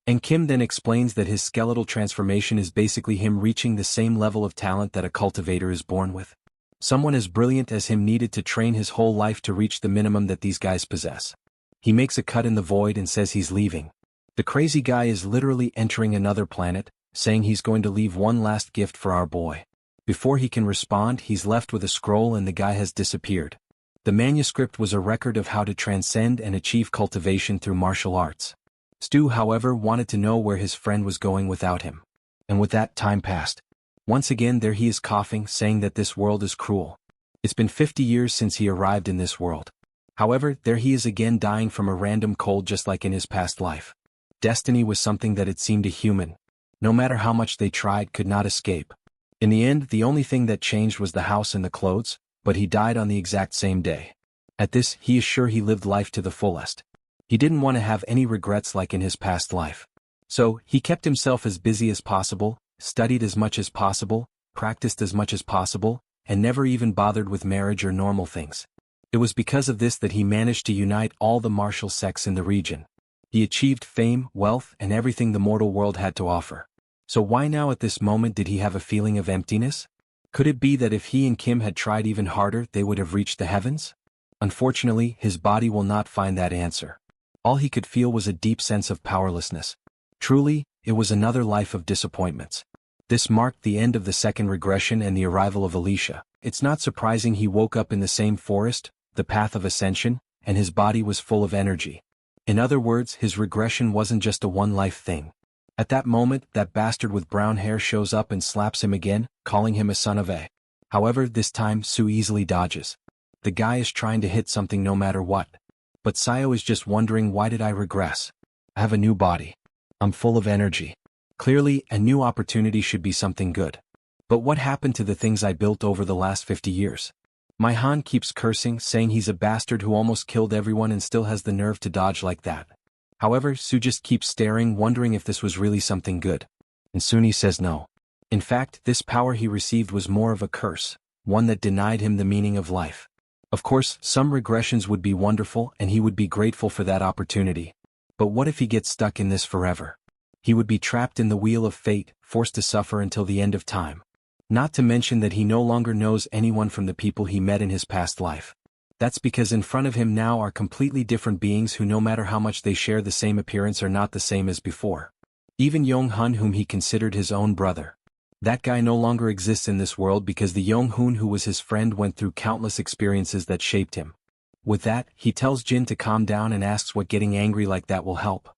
And Kim then explains that his skeletal transformation is basically him reaching the same level of talent that a cultivator is born with. Someone as brilliant as him needed to train his whole life to reach the minimum that these guys possess. He makes a cut in the void and says he's leaving. The crazy guy is literally entering another planet, saying he's going to leave one last gift for our boy. Before he can respond, he's left with a scroll and the guy has disappeared. The manuscript was a record of how to transcend and achieve cultivation through martial arts. Stu, however, wanted to know where his friend was going without him. And with that, time passed. Once again there he is coughing, saying that this world is cruel. It's been 50 years since he arrived in this world. However, there he is again dying from a random cold just like in his past life. Destiny was something that it seemed a human, no matter how much they tried, could not escape. In the end, the only thing that changed was the house and the clothes, but he died on the exact same day. At this, he is sure he lived life to the fullest. He didn't want to have any regrets like in his past life. So, he kept himself as busy as possible, studied as much as possible, practiced as much as possible, and never even bothered with marriage or normal things. It was because of this that he managed to unite all the martial sects in the region. He achieved fame, wealth, and everything the mortal world had to offer. So why now at this moment did he have a feeling of emptiness? Could it be that if he and Kim had tried even harder they would have reached the heavens? Unfortunately, his body will not find that answer. All he could feel was a deep sense of powerlessness. Truly, it was another life of disappointments. This marked the end of the second regression and the arrival of Alicia. It's not surprising he woke up in the same forest, the path of ascension, and his body was full of energy. In other words, his regression wasn't just a one-life thing. At that moment, that bastard with brown hair shows up and slaps him again, calling him a son of a. However, this time Sue easily dodges. The guy is trying to hit something no matter what. But Sayo is just wondering, why did I regress? I have a new body. I'm full of energy. Clearly, a new opportunity should be something good. But what happened to the things I built over the last 50 years? My Han keeps cursing, saying he's a bastard who almost killed everyone and still has the nerve to dodge like that. However, Sue just keeps staring, wondering if this was really something good. And Suni says no. In fact, this power he received was more of a curse, one that denied him the meaning of life. Of course, some regressions would be wonderful and he would be grateful for that opportunity. But what if he gets stuck in this forever? He would be trapped in the wheel of fate, forced to suffer until the end of time. Not to mention that he no longer knows anyone from the people he met in his past life. That's because in front of him now are completely different beings who, no matter how much they share the same appearance, are not the same as before. Even Yong-hun, whom he considered his own brother. That guy no longer exists in this world because the Yong-hun who was his friend went through countless experiences that shaped him. With that, he tells Jin to calm down and asks what getting angry like that will help.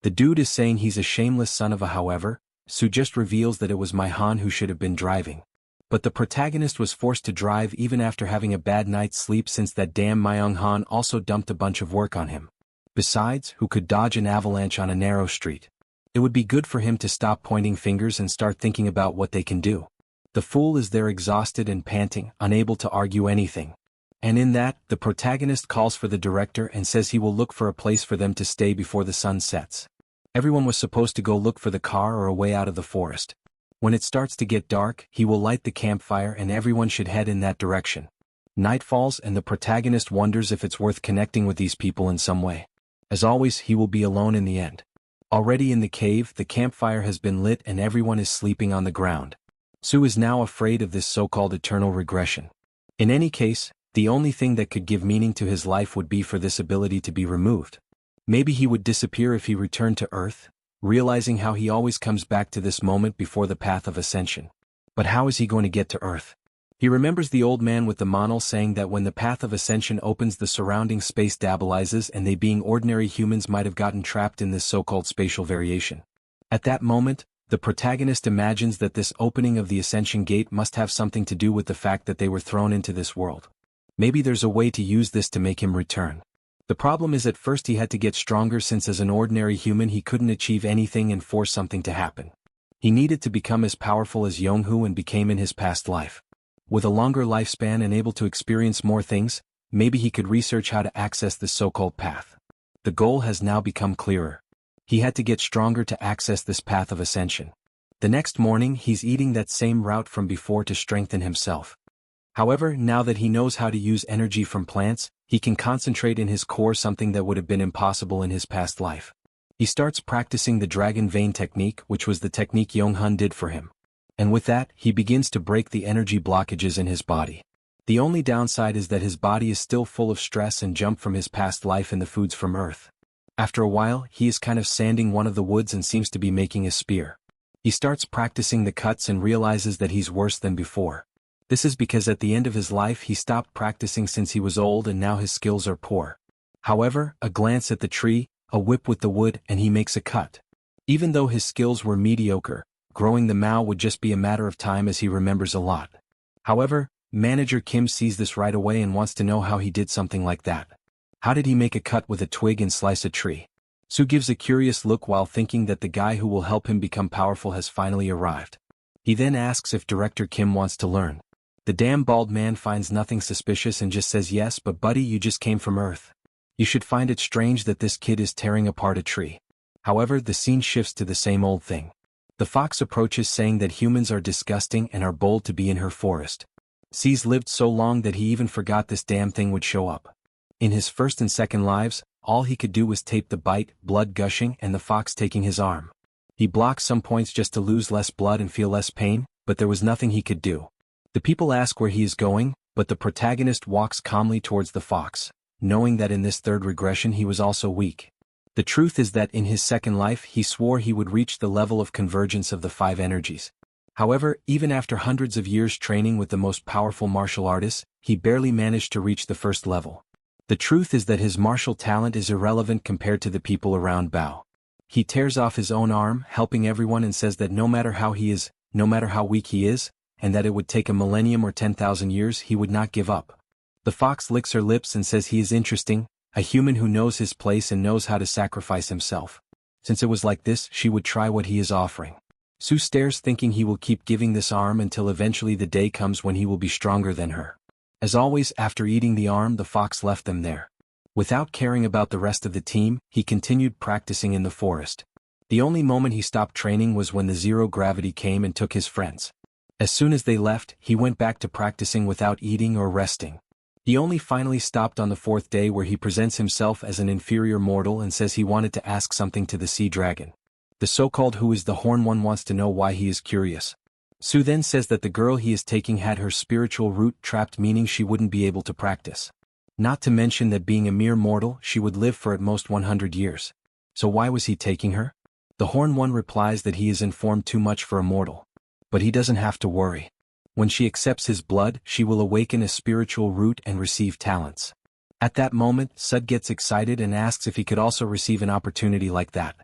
The dude is saying he's a shameless son of a. However, Su just reveals that it was Manhwa who should have been driving. But the protagonist was forced to drive even after having a bad night's sleep since that damn Manhwa also dumped a bunch of work on him. Besides, who could dodge an avalanche on a narrow street? It would be good for him to stop pointing fingers and start thinking about what they can do. The fool is there exhausted and panting, unable to argue anything. And in that, the protagonist calls for the director and says he will look for a place for them to stay before the sun sets. Everyone was supposed to go look for the car or a way out of the forest. When it starts to get dark, he will light the campfire and everyone should head in that direction. Night falls and the protagonist wonders if it's worth connecting with these people in some way. As always, he will be alone in the end. Already in the cave, the campfire has been lit and everyone is sleeping on the ground. Su is now afraid of this so-called eternal regression. In any case, the only thing that could give meaning to his life would be for this ability to be removed. Maybe he would disappear if he returned to Earth, realizing how he always comes back to this moment before the path of ascension. But how is he going to get to Earth? He remembers the old man with the monol saying that when the path of ascension opens the surrounding space stabilizes and they being ordinary humans might have gotten trapped in this so-called spatial variation. At that moment, the protagonist imagines that this opening of the ascension gate must have something to do with the fact that they were thrown into this world. Maybe there's a way to use this to make him return. The problem is at first he had to get stronger since as an ordinary human he couldn't achieve anything and force something to happen. He needed to become as powerful as Yonghu and became in his past life. With a longer lifespan and able to experience more things, maybe he could research how to access this so-called path. The goal has now become clearer. He had to get stronger to access this path of ascension. The next morning he's eating that same route from before to strengthen himself. However, now that he knows how to use energy from plants, he can concentrate in his core something that would have been impossible in his past life. He starts practicing the dragon vein technique, which was the technique Yonghun did for him. And with that, he begins to break the energy blockages in his body. The only downside is that his body is still full of stress and jump from his past life and the foods from Earth. After a while, he is kind of sanding one of the woods and seems to be making a spear. He starts practicing the cuts and realizes that he's worse than before. This is because at the end of his life he stopped practicing since he was old and now his skills are poor. However, a glance at the tree, a whip with the wood, and he makes a cut. Even though his skills were mediocre, growing the Mao would just be a matter of time as he remembers a lot. However, Manager Kim sees this right away and wants to know how he did something like that. How did he make a cut with a twig and slice a tree? Su gives a curious look while thinking that the guy who will help him become powerful has finally arrived. He then asks if Director Kim wants to learn. The damn bald man finds nothing suspicious and just says yes, but buddy, you just came from Earth. You should find it strange that this kid is tearing apart a tree. However, the scene shifts to the same old thing. The fox approaches saying that humans are disgusting and are bold to be in her forest. C's lived so long that he even forgot this damn thing would show up. In his first and second lives, all he could do was tape the bite, blood gushing, and the fox taking his arm. He blocked some points just to lose less blood and feel less pain, but there was nothing he could do. The people ask where he is going, but the protagonist walks calmly towards the fox, knowing that in this third regression he was also weak. The truth is that in his second life he swore he would reach the level of convergence of the 5 energies. However, even after hundreds of years training with the most powerful martial artists, he barely managed to reach the first level. The truth is that his martial talent is irrelevant compared to the people around Bao. He tears off his own arm, helping everyone, and says that no matter how he is, no matter how weak he is, and that it would take a millennium or 10,000 years, he would not give up. The fox licks her lips and says he is interesting, a human who knows his place and knows how to sacrifice himself. Since it was like this, she would try what he is offering. Su stares, thinking he will keep giving this arm until eventually the day comes when he will be stronger than her. As always, after eating the arm, the fox left them there. Without caring about the rest of the team, he continued practicing in the forest. The only moment he stopped training was when the zero gravity came and took his friends. As soon as they left, he went back to practicing without eating or resting. He only finally stopped on the 4th day, where he presents himself as an inferior mortal and says he wanted to ask something to the sea dragon. The so-called who is the horn one wants to know why he is curious. Su then says that the girl he is taking had her spiritual root trapped, meaning she wouldn't be able to practice. Not to mention that being a mere mortal, she would live for at most 100 years. So why was he taking her? The horn one replies that he is informed too much for a mortal. But he doesn't have to worry. When she accepts his blood, she will awaken a spiritual root and receive talents. At that moment, Sud gets excited and asks if he could also receive an opportunity like that.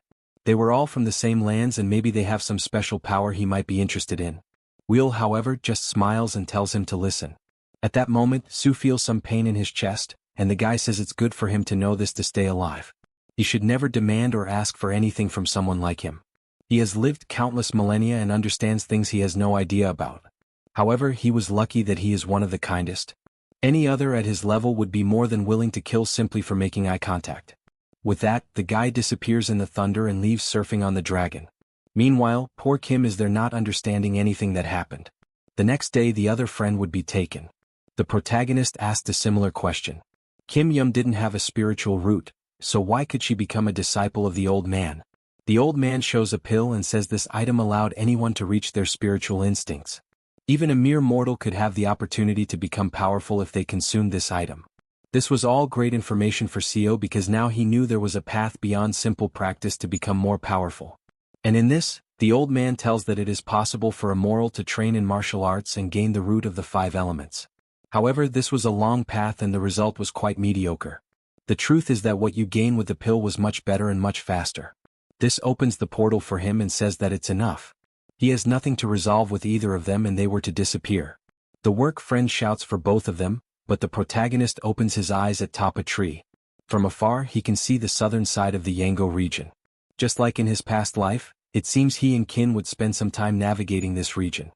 They were all from the same lands and maybe they have some special power he might be interested in. Will, however, just smiles and tells him to listen. At that moment, Sue feels some pain in his chest, and the guy says it's good for him to know this to stay alive. He should never demand or ask for anything from someone like him. He has lived countless millennia and understands things he has no idea about. However, he was lucky that he is one of the kindest. Any other at his level would be more than willing to kill simply for making eye contact. With that, the guy disappears in the thunder and leaves surfing on the dragon. Meanwhile, poor Kim is there not understanding anything that happened. The next day the other friend would be taken. The protagonist asked a similar question. Kim Yum didn't have a spiritual root, so why could she become a disciple of the old man? The old man shows a pill and says this item allowed anyone to reach their spiritual instincts. Even a mere mortal could have the opportunity to become powerful if they consumed this item. This was all great information for Seo because now he knew there was a path beyond simple practice to become more powerful. And in this, the old man tells that it is possible for a mortal to train in martial arts and gain the root of the 5 elements. However, this was a long path and the result was quite mediocre. The truth is that what you gain with the pill was much better and much faster. This opens the portal for him and says that it's enough. He has nothing to resolve with either of them and they were to disappear. The work friend shouts for both of them, but the protagonist opens his eyes at top a tree. From afar he can see the southern side of the Yango region. Just like in his past life, it seems he and Kin would spend some time navigating this region.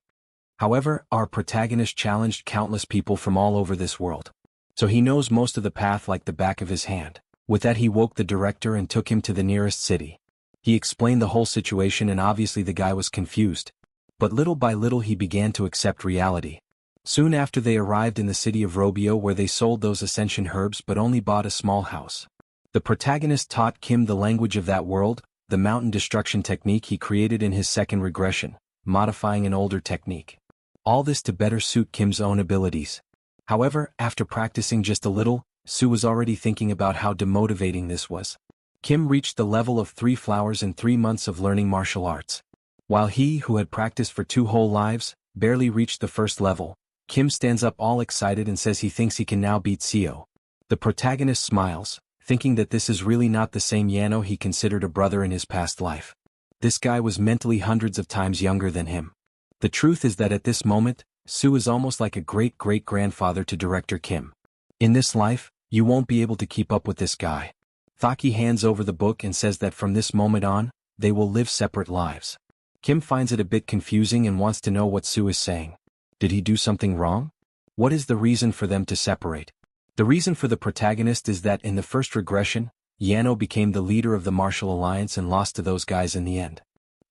However, our protagonist challenged countless people from all over this world. So he knows most of the path like the back of his hand. With that he woke the director and took him to the nearest city. He explained the whole situation and obviously the guy was confused. But little by little he began to accept reality. Soon after they arrived in the city of Robio where they sold those ascension herbs but only bought a small house. The protagonist taught Kim the language of that world, the mountain destruction technique he created in his second regression, modifying an older technique. All this to better suit Kim's own abilities. However, after practicing just a little, Sue was already thinking about how demotivating this was. Kim reached the level of 3 flowers in 3 months of learning martial arts. While he, who had practiced for 2 whole lives, barely reached the first level, Kim stands up all excited and says he thinks he can now beat Seo. The protagonist smiles, thinking that this is really not the same Yano he considered a brother in his past life. This guy was mentally hundreds of times younger than him. The truth is that at this moment, Sue is almost like a great-great-grandfather to director Kim. In this life, you won't be able to keep up with this guy. Thaki hands over the book and says that from this moment on, they will live separate lives. Kim finds it a bit confusing and wants to know what Sue is saying. Did he do something wrong? What is the reason for them to separate? The reason for the protagonist is that in the first regression, Yano became the leader of the Martial Alliance and lost to those guys in the end.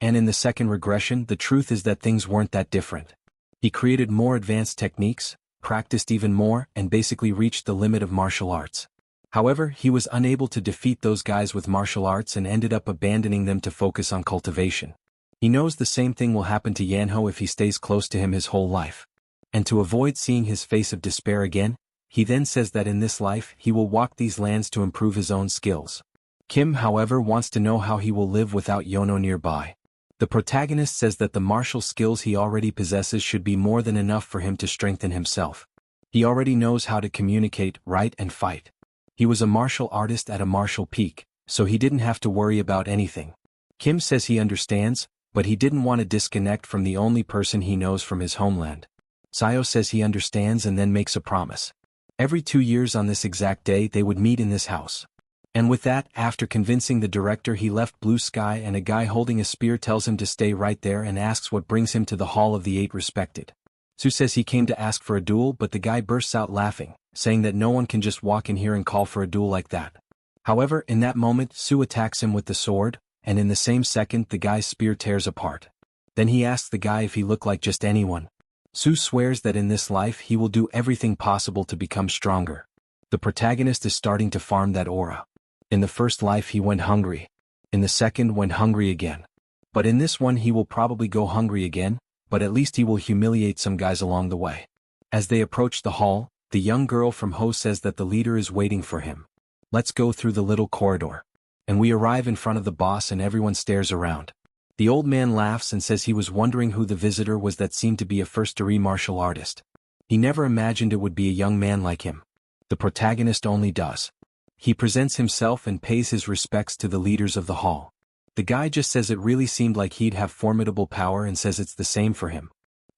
And in the second regression, the truth is that things weren't that different. He created more advanced techniques, practiced even more, and basically reached the limit of martial arts. However, he was unable to defeat those guys with martial arts and ended up abandoning them to focus on cultivation. He knows the same thing will happen to Yanho if he stays close to him his whole life. And to avoid seeing his face of despair again, he then says that in this life he will walk these lands to improve his own skills. Kim, however, wants to know how he will live without Yono nearby. The protagonist says that the martial skills he already possesses should be more than enough for him to strengthen himself. He already knows how to communicate, write, and fight. He was a martial artist at a martial peak, so he didn't have to worry about anything. Kim says he understands, but he didn't want to disconnect from the only person he knows from his homeland. Sayo says he understands and then makes a promise. Every 2 years on this exact day they would meet in this house. And with that, after convincing the director he left Blue Sky and a guy holding a spear tells him to stay right there and asks what brings him to the Hall of the 8 Respected. Sue says he came to ask for a duel but the guy bursts out laughing, saying that no one can just walk in here and call for a duel like that. However, in that moment Sue attacks him with the sword, and in the same second the guy's spear tears apart. Then he asks the guy if he looked like just anyone. Sue swears that in this life he will do everything possible to become stronger. The protagonist is starting to farm that aura. In the first life he went hungry. In the second went hungry again. But in this one he will probably go hungry again, but at least he will humiliate some guys along the way. As they approach the hall, the young girl from Ho says that the leader is waiting for him. Let's go through the little corridor. And we arrive in front of the boss and everyone stares around. The old man laughs and says he was wondering who the visitor was that seemed to be a first-degree martial artist. He never imagined it would be a young man like him. The protagonist only does. He presents himself and pays his respects to the leaders of the hall. The guy just says it really seemed like he'd have formidable power and says it's the same for him.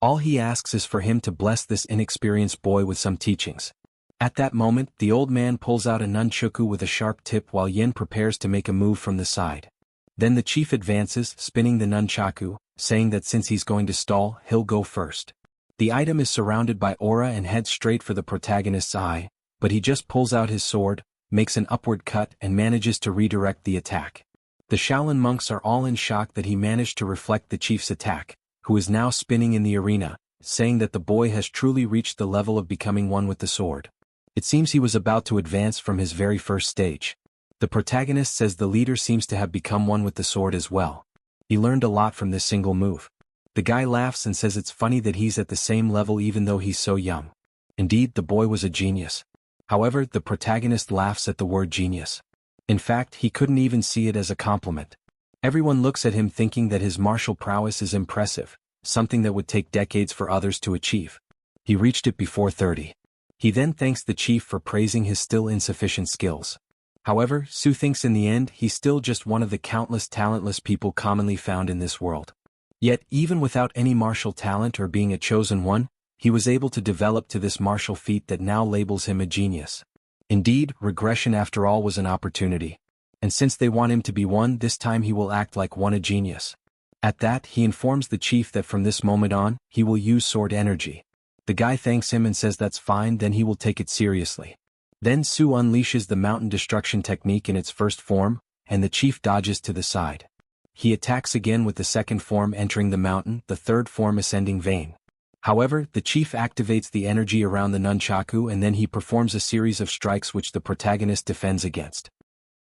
All he asks is for him to bless this inexperienced boy with some teachings. At that moment, the old man pulls out a nunchaku with a sharp tip while Yen prepares to make a move from the side. Then the chief advances, spinning the nunchaku, saying that since he's going to stall, he'll go first. The item is surrounded by aura and heads straight for the protagonist's eye, but he just pulls out his sword, makes an upward cut and manages to redirect the attack. The Shaolin monks are all in shock that he managed to reflect the chief's attack, who is now spinning in the arena, saying that the boy has truly reached the level of becoming one with the sword. It seems he was about to advance from his very first stage. The protagonist says the leader seems to have become one with the sword as well. He learned a lot from this single move. The guy laughs and says it's funny that he's at the same level even though he's so young. Indeed, the boy was a genius. However, the protagonist laughs at the word genius. In fact, he couldn't even see it as a compliment. Everyone looks at him thinking that his martial prowess is impressive, something that would take decades for others to achieve. He reached it before 30. He then thanks the chief for praising his still insufficient skills. However, Su thinks in the end he's still just one of the countless talentless people commonly found in this world. Yet, even without any martial talent or being a chosen one, he was able to develop to this martial feat that now labels him a genius. Indeed, regression after all was an opportunity. And since they want him to be one, this time he will act like one, a genius. At that, he informs the chief that from this moment on, he will use sword energy. The guy thanks him and says that's fine, then he will take it seriously. Then Su unleashes the mountain destruction technique in its first form, and the chief dodges to the side. He attacks again with the second form entering the mountain, the third form ascending vein. However, the chief activates the energy around the nunchaku and then he performs a series of strikes which the protagonist defends against.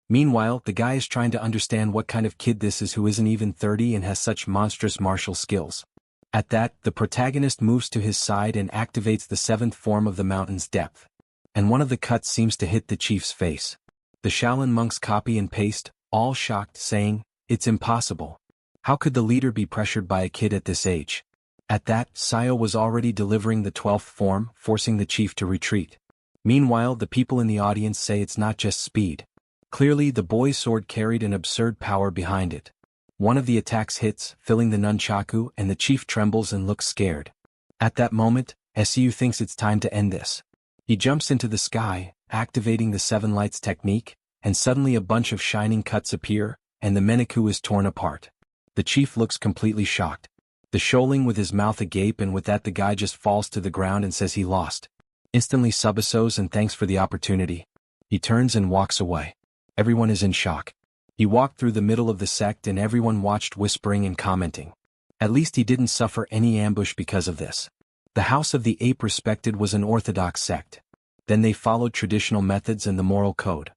Meanwhile, the guy is trying to understand what kind of kid this is who isn't even 30 and has such monstrous martial skills. At that, the protagonist moves to his side and activates the seventh form of the mountain's depth. And one of the cuts seems to hit the chief's face. The Shaolin monks copy and paste, all shocked, saying, "It's impossible. How could the leader be pressured by a kid at this age?" At that, Sayo was already delivering the 12th form, forcing the chief to retreat. Meanwhile, the people in the audience say it's not just speed. Clearly, the boy's sword carried an absurd power behind it. One of the attacks hits, filling the nunchaku, and the chief trembles and looks scared. At that moment, Su thinks it's time to end this. He jumps into the sky, activating the seven lights technique, and suddenly a bunch of shining cuts appear, and the menaku is torn apart. The chief looks completely shocked. The Sholing with his mouth agape, and with that the guy just falls to the ground and says he lost. Instantly subisos and thanks for the opportunity. He turns and walks away. Everyone is in shock. He walked through the middle of the sect and everyone watched whispering and commenting. At least he didn't suffer any ambush because of this. The House of the Ape respected was an orthodox sect. Then they followed traditional methods and the moral code.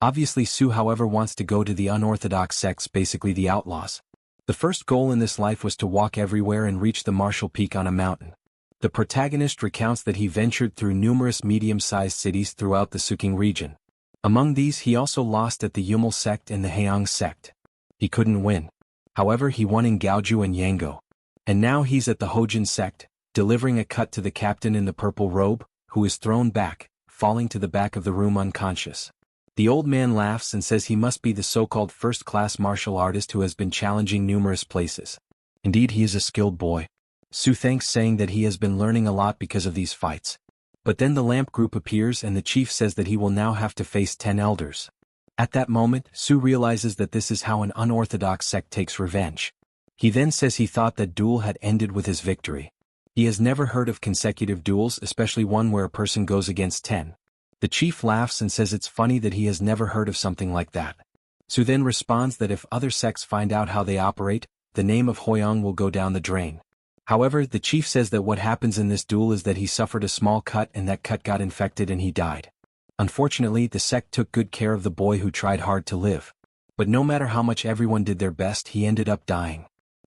Obviously Su however wants to go to the unorthodox sects, basically the outlaws. The first goal in this life was to walk everywhere and reach the martial peak on a mountain. The protagonist recounts that he ventured through numerous medium-sized cities throughout the Suking region. Among these he also lost at the Yumel sect and the Heong sect. He couldn't win. However, he won in Gaoju and Yango. And now he's at the Hojin sect, delivering a cut to the captain in the purple robe, who is thrown back, falling to the back of the room unconscious. The old man laughs and says he must be the so-called first-class martial artist who has been challenging numerous places. Indeed, he is a skilled boy. Su thanks, saying that he has been learning a lot because of these fights. But then the lamp group appears and the chief says that he will now have to face 10 elders. At that moment, Su realizes that this is how an unorthodox sect takes revenge. He then says he thought that duel had ended with his victory. He has never heard of consecutive duels, especially one where a person goes against 10. The chief laughs and says it's funny that he has never heard of something like that. Su then responds that if other sects find out how they operate, the name of Hoyong will go down the drain. However, the chief says that what happens in this duel is that he suffered a small cut and that cut got infected and he died. Unfortunately, the sect took good care of the boy who tried hard to live. But no matter how much everyone did their best, he ended up dying.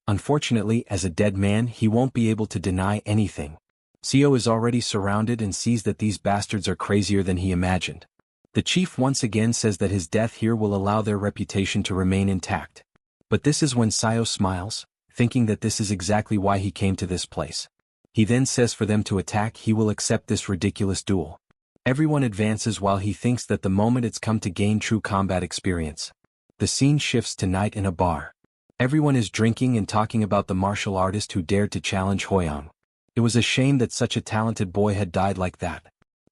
Unfortunately, as a dead man, he won't be able to deny anything. Seo is already surrounded and sees that these bastards are crazier than he imagined. The chief once again says that his death here will allow their reputation to remain intact. But this is when Seo smiles, thinking that this is exactly why he came to this place. He then says for them to attack, he will accept this ridiculous duel. Everyone advances while he thinks that the moment it's come to gain true combat experience. The scene shifts to night in a bar. Everyone is drinking and talking about the martial artist who dared to challenge Hoyang. It was a shame that such a talented boy had died like that.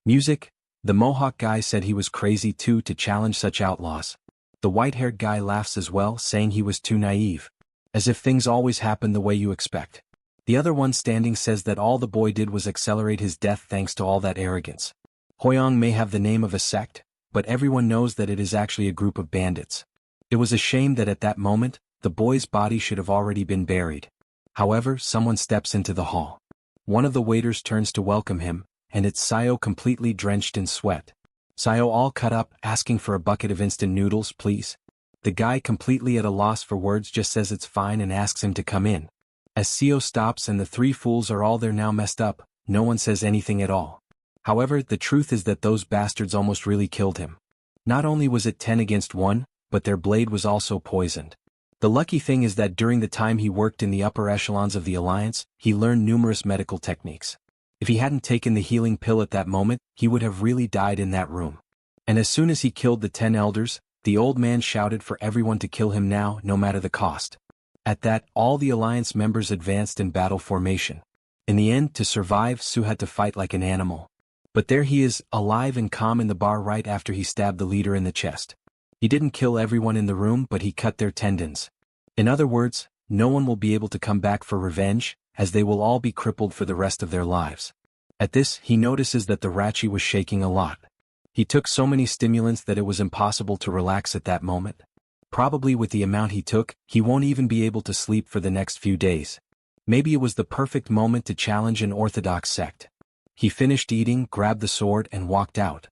Music. The Mohawk guy said he was crazy too to challenge such outlaws. The white-haired guy laughs as well, saying he was too naive. As if things always happen the way you expect. The other one standing says that all the boy did was accelerate his death thanks to all that arrogance. Hoyang may have the name of a sect, but everyone knows that it is actually a group of bandits. It was a shame that at that moment, the boy's body should have already been buried. However, someone steps into the hall. One of the waiters turns to welcome him, and it's Sayo completely drenched in sweat. Sayo all cut up, asking for a bucket of instant noodles, please. The guy, completely at a loss for words, just says it's fine and asks him to come in. As Sayo stops and the three fools are all there now messed up, no one says anything at all. However, the truth is that those bastards almost really killed him. Not only was it 10 against 1, but their blade was also poisoned. The lucky thing is that during the time he worked in the upper echelons of the Alliance, he learned numerous medical techniques. If he hadn't taken the healing pill at that moment, he would have really died in that room. And as soon as he killed the 10 elders, the old man shouted for everyone to kill him now, no matter the cost. At that, all the Alliance members advanced in battle formation. In the end, to survive, Su had to fight like an animal. But there he is, alive and calm in the bar right after he stabbed the leader in the chest. He didn't kill everyone in the room, but he cut their tendons. In other words, no one will be able to come back for revenge, as they will all be crippled for the rest of their lives. At this, he notices that the Rachi was shaking a lot. He took so many stimulants that it was impossible to relax at that moment. Probably with the amount he took, he won't even be able to sleep for the next few days. Maybe it was the perfect moment to challenge an orthodox sect. He finished eating, grabbed the sword and walked out.